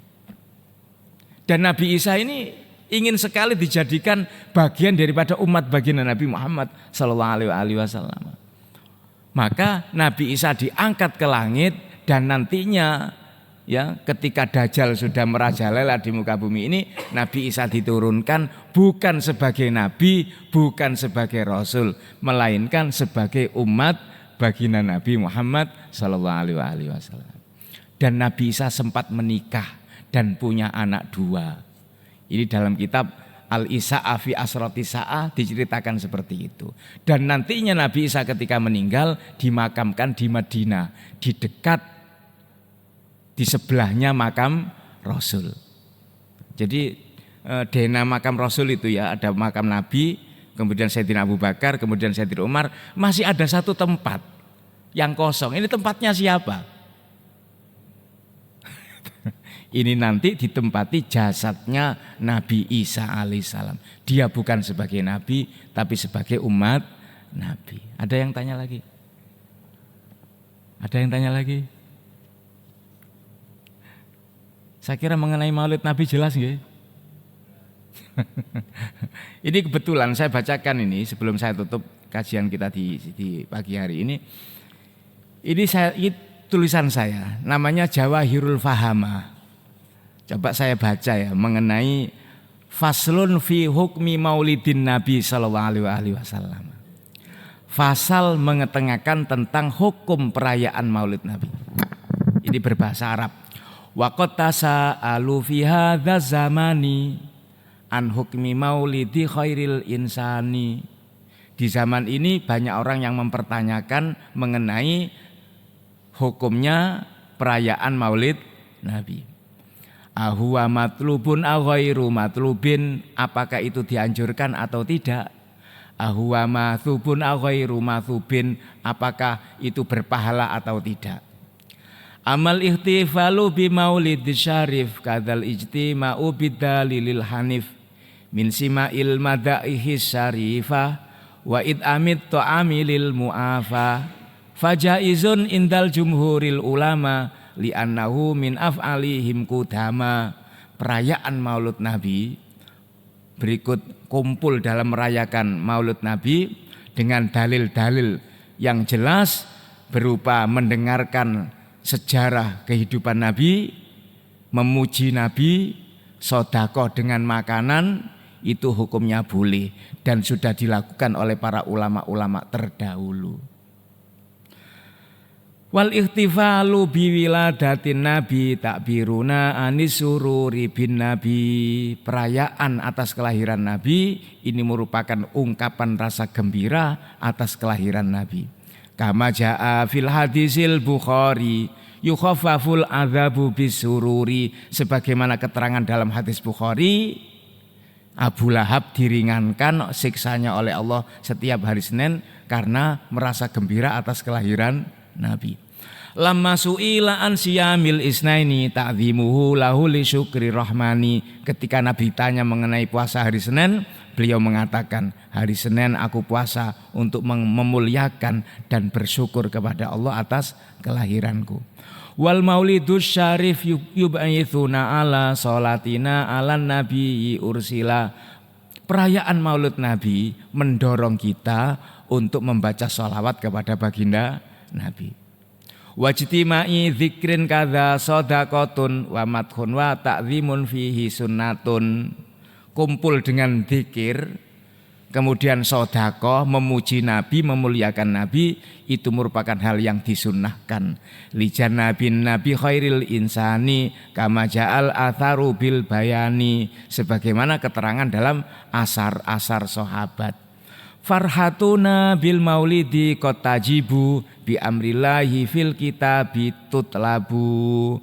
Dan Nabi Isa ini ingin sekali dijadikan bagian daripada umat baginda Nabi Muhammad sallallahu alaihi wasallam. Maka Nabi Isa diangkat ke langit dan nantinya ya ketika Dajjal sudah merajalela di muka bumi ini, Nabi Isa diturunkan bukan sebagai nabi, bukan sebagai rasul, melainkan sebagai umat baginda Nabi Muhammad sallallahu alaihi wasallam. Dan Nabi Isa sempat menikah dan punya anak 2. Ini dalam kitab Al-Isa'a fi Asrati Sa'ah diceritakan seperti itu. Dan nantinya Nabi Isa ketika meninggal dimakamkan di Madinah, di sebelahnya makam Rasul. Jadi dena makam Rasul itu ya, ada makam Nabi, kemudian Sayyidina Abu Bakar, kemudian Sayyidina Umar, masih ada satu tempat yang kosong. Ini tempatnya siapa? Ini nanti ditempati jasadnya Nabi Isa alaihissalam. Dia bukan sebagai nabi, tapi sebagai umat Nabi. Ada yang tanya lagi? Ada yang tanya lagi? Saya kira mengenai Maulid Nabi jelas nggih. Ini kebetulan saya bacakan ini sebelum saya tutup kajian kita di pagi hari ini. Ini tulisan saya, namanya Jawahirul Fahama. Coba saya baca ya mengenai faslun fi hukmi maulidin Nabi sallallahu alaihi wasallam. Fasal mengetengahkan tentang hukum perayaan Maulid Nabi. Ini berbahasa Arab. Wa qad tasa'alu fi hadzal zamani an hukmi maulidi khairil insani. Di zaman ini banyak orang yang mempertanyakan mengenai hukumnya perayaan Maulid Nabi. Ahuwa matlubun aghairu matlubin, apakah itu dianjurkan atau tidak? Ahuwa mathubun aghairu mathubin, apakah itu berpahala atau tidak? Amal ihtifalu bi maulidis syarif kadzal ijtima'u bidalilil hanif min sima'il madaihis syarifah wa id'amit ta'amilil mu'afa fajaizun indal jumhuril ulama li'annahu min af'alihim kudama. Perayaan Maulid Nabi berikut kumpul dalam merayakan Maulid Nabi dengan dalil-dalil yang jelas berupa mendengarkan sejarah kehidupan Nabi, memuji Nabi, sedekah dengan makanan, itu hukumnya boleh dan sudah dilakukan oleh para ulama-ulama terdahulu. Wal ihtifalu biwiladatin nabi takbiruna anis sururi bin nabi. Perayaan atas kelahiran Nabi ini merupakan ungkapan rasa gembira atas kelahiran Nabi. Kama jaa fil hadisil Bukhari yukhaffaful adzabu bisururi, sebagaimana keterangan dalam hadis Bukhari Abu Lahab diringankan siksanya oleh Allah setiap hari Senin karena merasa gembira atas kelahiran Nabi. Lamma su'ila an siyamil isnaini ta'zimuhu lahu li syukri rahmani. Ketika Nabi tanya mengenai puasa hari Senin, beliau mengatakan, hari Senin aku puasa untuk memuliakan dan bersyukur kepada Allah atas kelahiranku. Wal maulidus syarif yub'aitsuna ala salatina ala nabi ursila. Perayaan Maulid Nabi mendorong kita untuk membaca sholawat kepada baginda Nabi. Wajtimai dzikrin kadza shadaqatun wa madhun wa ta'zimun fihi sunnatun. Kumpul dengan zikir, kemudian sedekah, memuji Nabi, memuliakan Nabi, itu merupakan hal yang disunnahkan. Lijan nabi khairil insani kama ja'al atharu bil bayani, sebagaimana keterangan dalam asar-asar sahabat. Farhatuna bil maulidi qad tajibu bi amrillahi fil kitabi tutlabu.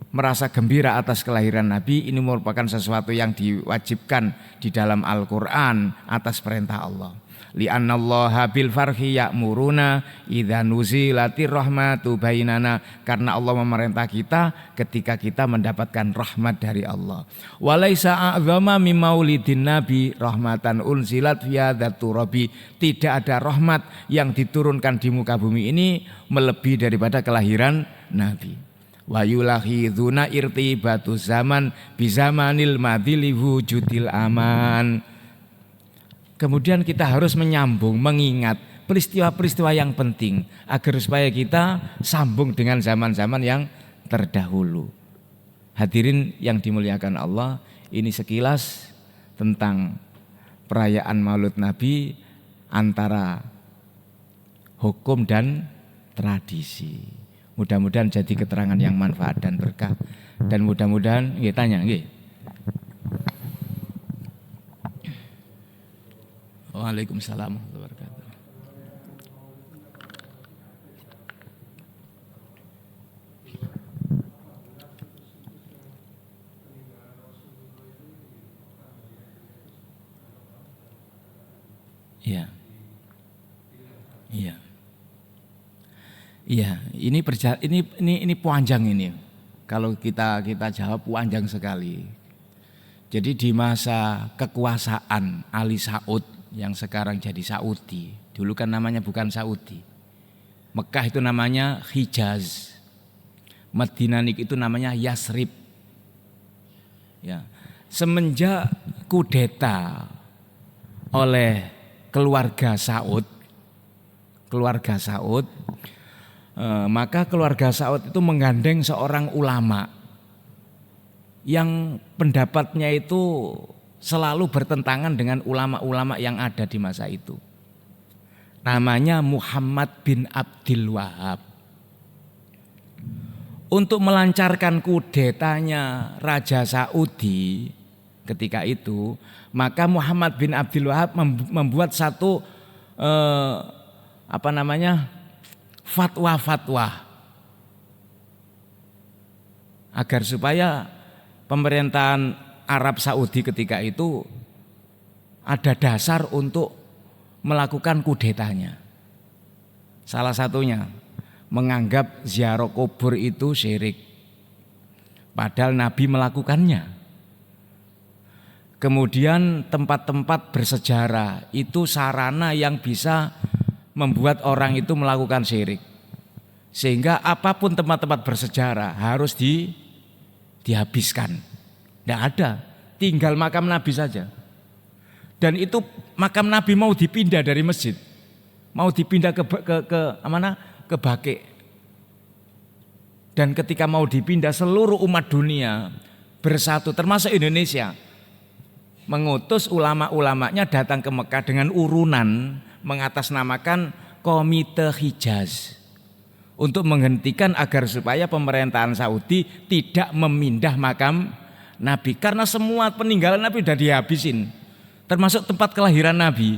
Merasa gembira atas kelahiran Nabi ini merupakan sesuatu yang diwajibkan di dalam Al-Quran atas perintah Allah. Li'annallaha bil farhi ya'muruna idza nuzilatir rahmatu bainana, karena Allah memerintah kita ketika kita mendapatkan rahmat dari Allah. Walaisa a'zama min maulidin nabi rahmatan unzilat fi hadzal turabi. Tidak ada rahmat yang diturunkan di muka bumi ini melebihi daripada kelahiran Nabi. Wa yulahiduna irtibatu zaman bizamanil madili wujudil aman. Kemudian kita harus menyambung, mengingat peristiwa-peristiwa yang penting agar supaya kita sambung dengan zaman-zaman yang terdahulu. Hadirin yang dimuliakan Allah, ini sekilas tentang perayaan Maulid Nabi antara hukum dan tradisi. Mudah-mudahan jadi keterangan yang manfaat dan berkah. Dan mudah-mudahan, nggih tanya nggih. Waalaikumsalam warahmatullahi wabarakatuh. Iya. Iya. Iya, ini panjang ini. Kalau kita jawab panjang sekali. Jadi di masa kekuasaan Ali Saud yang sekarang jadi Saudi, dulu kan namanya bukan Saudi. Mekah itu namanya Hijaz. Madinah itu namanya Yasrib. Ya. Semenjak kudeta oleh keluarga Saud, maka keluarga Saud itu menggandeng seorang ulama yang pendapatnya itu selalu bertentangan dengan ulama-ulama yang ada di masa itu. Namanya Muhammad bin Abdul Wahab. Untuk melancarkan kudetanya Raja Saudi ketika itu, maka Muhammad bin Abdul Wahab membuat satu fatwa-fatwa agar supaya pemerintahan Arab Saudi ketika itu ada dasar untuk melakukan kudetanya. Salah satunya menganggap ziarah kubur itu syirik, padahal Nabi melakukannya. Kemudian tempat-tempat bersejarah itu sarana yang bisa membuat orang itu melakukan syirik. Sehingga apapun tempat-tempat bersejarah harus dihabiskan. Tidak ada, tinggal makam Nabi saja. Dan itu makam Nabi mau dipindah dari masjid, mau dipindah ke Baqi. Dan ketika mau dipindah, seluruh umat dunia bersatu, termasuk Indonesia, mengutus ulama-ulamanya datang ke Mekah dengan urunan mengatasnamakan Komite Hijaz untuk menghentikan agar supaya pemerintahan Saudi tidak memindah makam Nabi, karena semua peninggalan Nabi sudah dihabisin, termasuk tempat kelahiran Nabi.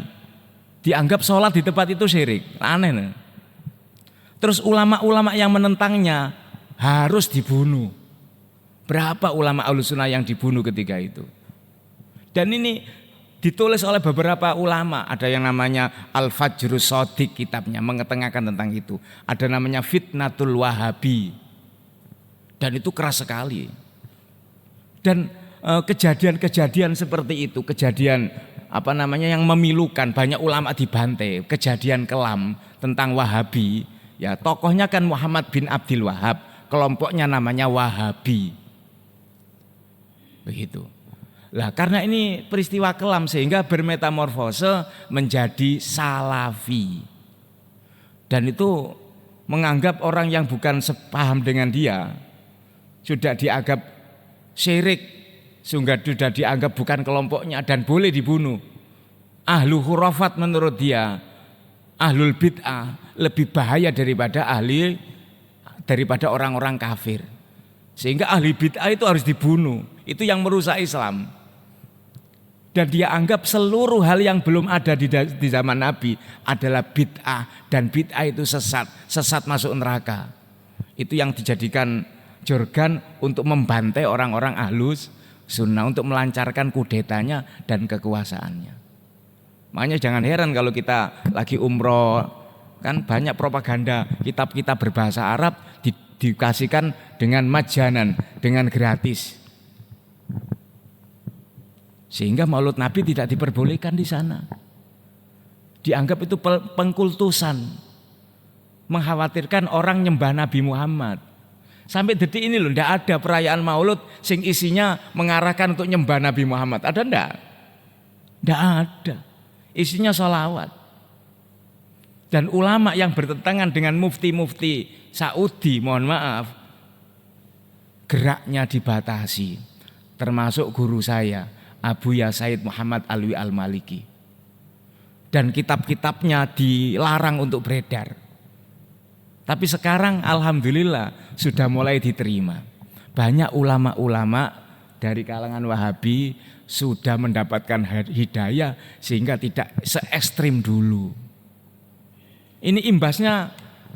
Dianggap sholat di tempat itu syirik, aneh. Terus ulama-ulama yang menentangnya harus dibunuh. Berapa ulama Ahlussunnah yang dibunuh ketika itu? Dan ini ditulis oleh beberapa ulama, ada yang namanya Al-Fajrus Shadiq kitabnya mengetengahkan tentang itu. Ada namanya Fitnatul Wahabi. Dan itu keras sekali. Dan kejadian-kejadian seperti itu, kejadian yang memilukan, banyak ulama dibantai, kejadian kelam tentang Wahabi. Ya, tokohnya kan Muhammad bin Abdul Wahab, kelompoknya namanya Wahabi. Begitu. Lah karena ini peristiwa kelam sehingga bermetamorfose menjadi Salafi. Dan itu menganggap orang yang bukan sepaham dengan dia sudah dianggap syirik, sudah dianggap bukan kelompoknya dan boleh dibunuh. Ahlu khurafat menurut dia, ahlul bid'ah lebih bahaya daripada orang-orang kafir. Sehingga ahli bid'ah itu harus dibunuh. Itu yang merusak Islam. Dan dia anggap seluruh hal yang belum ada di zaman Nabi adalah bid'ah. Dan bid'ah itu sesat masuk neraka. Itu yang dijadikan jorgan untuk membantai orang-orang ahlus sunnah, untuk melancarkan kudetanya dan kekuasaannya. Makanya jangan heran kalau kita lagi umroh, kan banyak propaganda kitab-kitab berbahasa Arab dikasihkan dengan majanan, dengan gratis. Sehingga Maulid Nabi tidak diperbolehkan di sana. Dianggap itu pengkultusan, mengkhawatirkan orang nyembah Nabi Muhammad. Sampai detik ini loh, tidak ada perayaan Maulid sing isinya mengarahkan untuk nyembah Nabi Muhammad. Ada enggak? Tidak ada. Isinya sholawat. Dan ulama yang bertentangan dengan mufti-mufti Saudi, mohon maaf, geraknya dibatasi. Termasuk guru saya, Abu Ya Said Muhammad Alwi Al-Maliki. Dan kitab-kitabnya dilarang untuk beredar. Tapi sekarang alhamdulillah sudah mulai diterima. Banyak ulama-ulama dari kalangan Wahabi sudah mendapatkan hidayah sehingga tidak se-ekstrim dulu. Ini imbasnya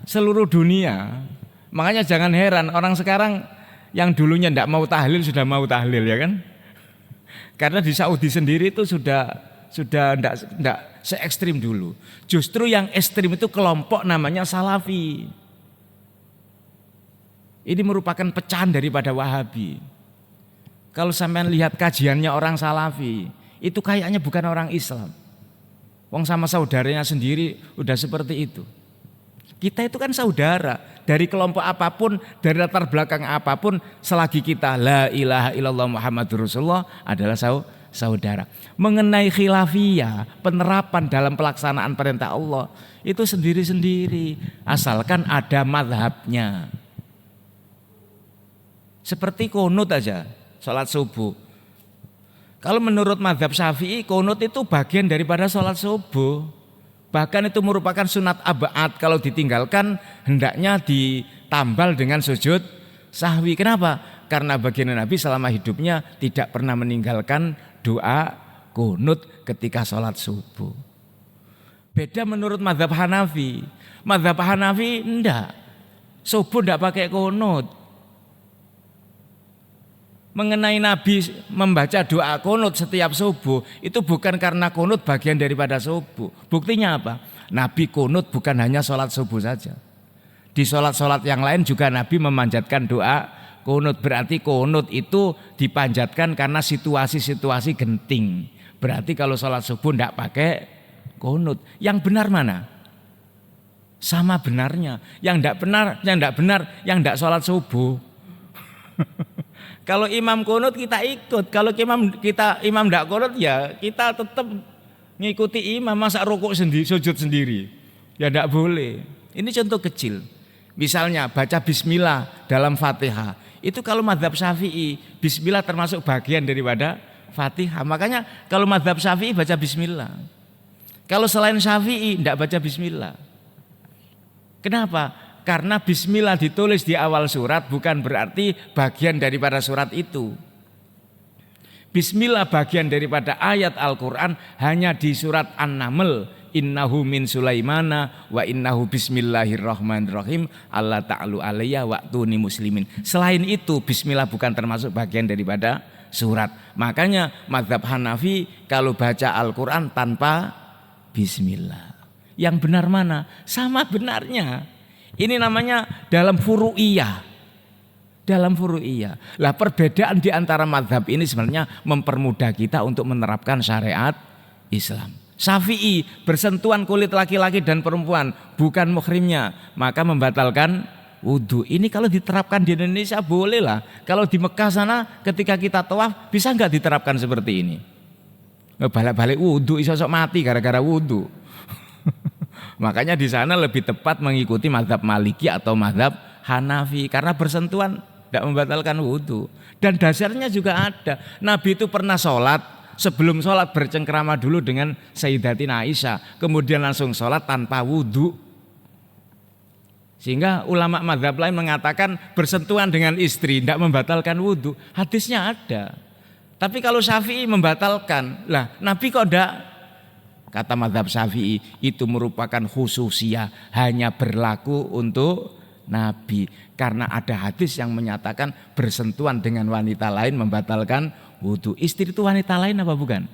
seluruh dunia. Makanya jangan heran orang sekarang yang dulunya tidak mau tahlil sudah mau tahlil, ya kan? Karena di Saudi sendiri itu sudah tidak se-ekstrim dulu. Justru yang ekstrim itu kelompok namanya Salafi. Ini merupakan pecahan daripada Wahabi. Kalau sampean lihat kajiannya orang Salafi, itu kayaknya bukan orang Islam. Wong sama saudaranya sendiri udah seperti itu. Kita itu kan saudara, dari kelompok apapun, dari latar belakang apapun, selagi kita la ilaha illallah Muhammadur Rasulullah adalah saudara. Mengenai khilafiyah, penerapan dalam pelaksanaan perintah Allah, itu sendiri-sendiri, asalkan ada mazhabnya. Seperti kunut aja, sholat subuh. Kalau menurut mazhab Syafi'i, kunut itu bagian daripada sholat subuh. Bahkan itu merupakan sunat abad, kalau ditinggalkan hendaknya ditambal dengan sujud sahwi. Kenapa? Karena baginda Nabi selama hidupnya tidak pernah meninggalkan doa kunut ketika sholat subuh. Beda menurut mazhab Hanafi. Mazhab Hanafi enggak, subuh enggak pakai kunut. Mengenai Nabi membaca doa kunut setiap subuh, itu bukan karena kunut bagian daripada subuh. Buktinya apa? Nabi kunut bukan hanya sholat subuh saja. Di sholat-sholat yang lain juga Nabi memanjatkan doa kunut. Berarti kunut itu dipanjatkan karena situasi-situasi genting. Berarti kalau sholat subuh tidak pakai kunut. Yang benar mana? Sama benarnya. Yang tidak benar, yang tidak sholat subuh. Kalau imam kunut kita ikut, kalau imam tidak kunut ya kita tetap ngikuti imam. Masa rukuk sendiri, sujud sendiri, ya tidak boleh. Ini contoh kecil. Misalnya baca bismillah dalam Fatihah, itu kalau mazhab Syafi'i bismillah termasuk bagian daripada Fatihah. Makanya kalau mazhab Syafi'i baca bismillah. Kalau selain Syafi'i tidak baca bismillah. Kenapa? Karena bismillah ditulis di awal surat bukan berarti bagian daripada surat itu. Bismillah bagian daripada ayat Al-Quran hanya di surat An-Naml. Innahu min Sulaimana wa innahu bismillahirrahmanirrahim Allah ta'alu alayya wa'tuni muslimin. Selain itu bismillah bukan termasuk bagian daripada surat. Makanya mazhab Hanafi kalau baca Al-Quran tanpa bismillah. Yang benar mana? Sama benarnya. Ini namanya dalam furu'iyah. Dalam furu'iyah. Lah perbedaan di antara mazhab ini sebenarnya mempermudah kita untuk menerapkan syariat Islam. Syafi'i bersentuhan kulit laki-laki dan perempuan bukan muhrimnya, maka membatalkan wudhu. Ini kalau diterapkan di Indonesia boleh lah. Kalau di Mekah sana ketika kita tawaf bisa nggak diterapkan seperti ini? Balik-balik wudhu, isosok mati gara-gara wudhu. Makanya di sana lebih tepat mengikuti mazhab Maliki atau mazhab Hanafi karena bersentuhan tidak membatalkan wudhu. Dan dasarnya juga ada. Nabi itu pernah sholat, sebelum sholat bercengkrama dulu dengan Sayyidatina Aisyah, kemudian langsung sholat tanpa wudhu. Sehingga ulama mazhab lain mengatakan bersentuhan dengan istri tidak membatalkan wudhu. Hadisnya ada. Tapi kalau Syafi'i membatalkan, lah Nabi kok tidak? Kata mazhab Syafi'i itu merupakan khususiyah, hanya berlaku untuk Nabi. Karena ada hadis yang menyatakan bersentuhan dengan wanita lain membatalkan wudhu. Istri itu wanita lain apa bukan?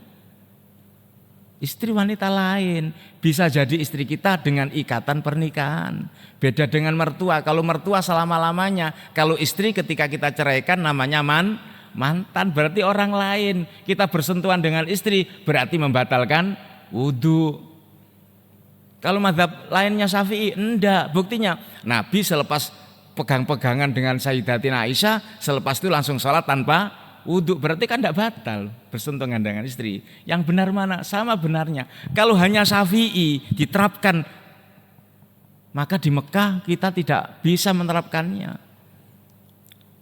Istri wanita lain. Bisa jadi istri kita dengan ikatan pernikahan. Beda dengan mertua. Kalau mertua selama-lamanya. Kalau istri ketika kita ceraikan namanya mantan. Berarti orang lain. Kita bersentuhan dengan istri berarti membatalkan wudhu. Kalau mazhab lainnya Syafi'i enggak. Buktinya Nabi selepas pegang-pegangan dengan Sayyidatina Aisyah, selepas itu langsung sholat tanpa wudhu. Berarti kan tidak batal bersentuhan dengan istri. Yang benar mana? Sama benarnya. Kalau hanya Syafi'i diterapkan, maka di Mekah kita tidak bisa menerapkannya.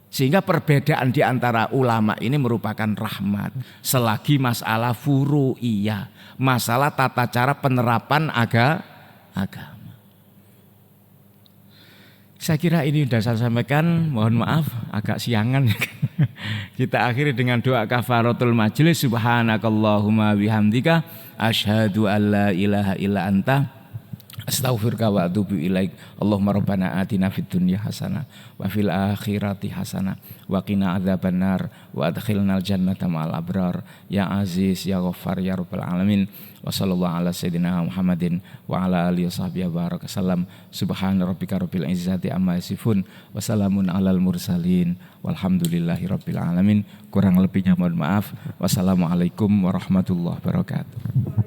Sehingga perbedaan di antara ulama ini merupakan rahmat. Selagi masalah furu'iyah, masalah tata cara penerapan agama. Saya kira ini sudah saya sampaikan, mohon maaf agak siangan. Kita akhiri dengan doa kafaratul majlis. Subhanakallahumma bihamdika asyhadu an la ilaha illa anta astaghfiruka wa atubu ilaik. Allahumma rabbana atina fid dunya hasanah wa fil akhirati hasanah wa qina adzabannar wa adkhilnal jannata ma'al abrar ya aziz ya ghaffar ya rabbal alamin. Wa sallallahu ala sayyidina Muhammadin wa ala alihi washabbihi barakasallam. Subhana rabbika rabbil izzati amma yasifun wa salamun alal mursalin walhamdulillahi rabbil alamin. Kurang lebihnya mohon maaf. Wassalamualaikum warahmatullahi wabarakatuh.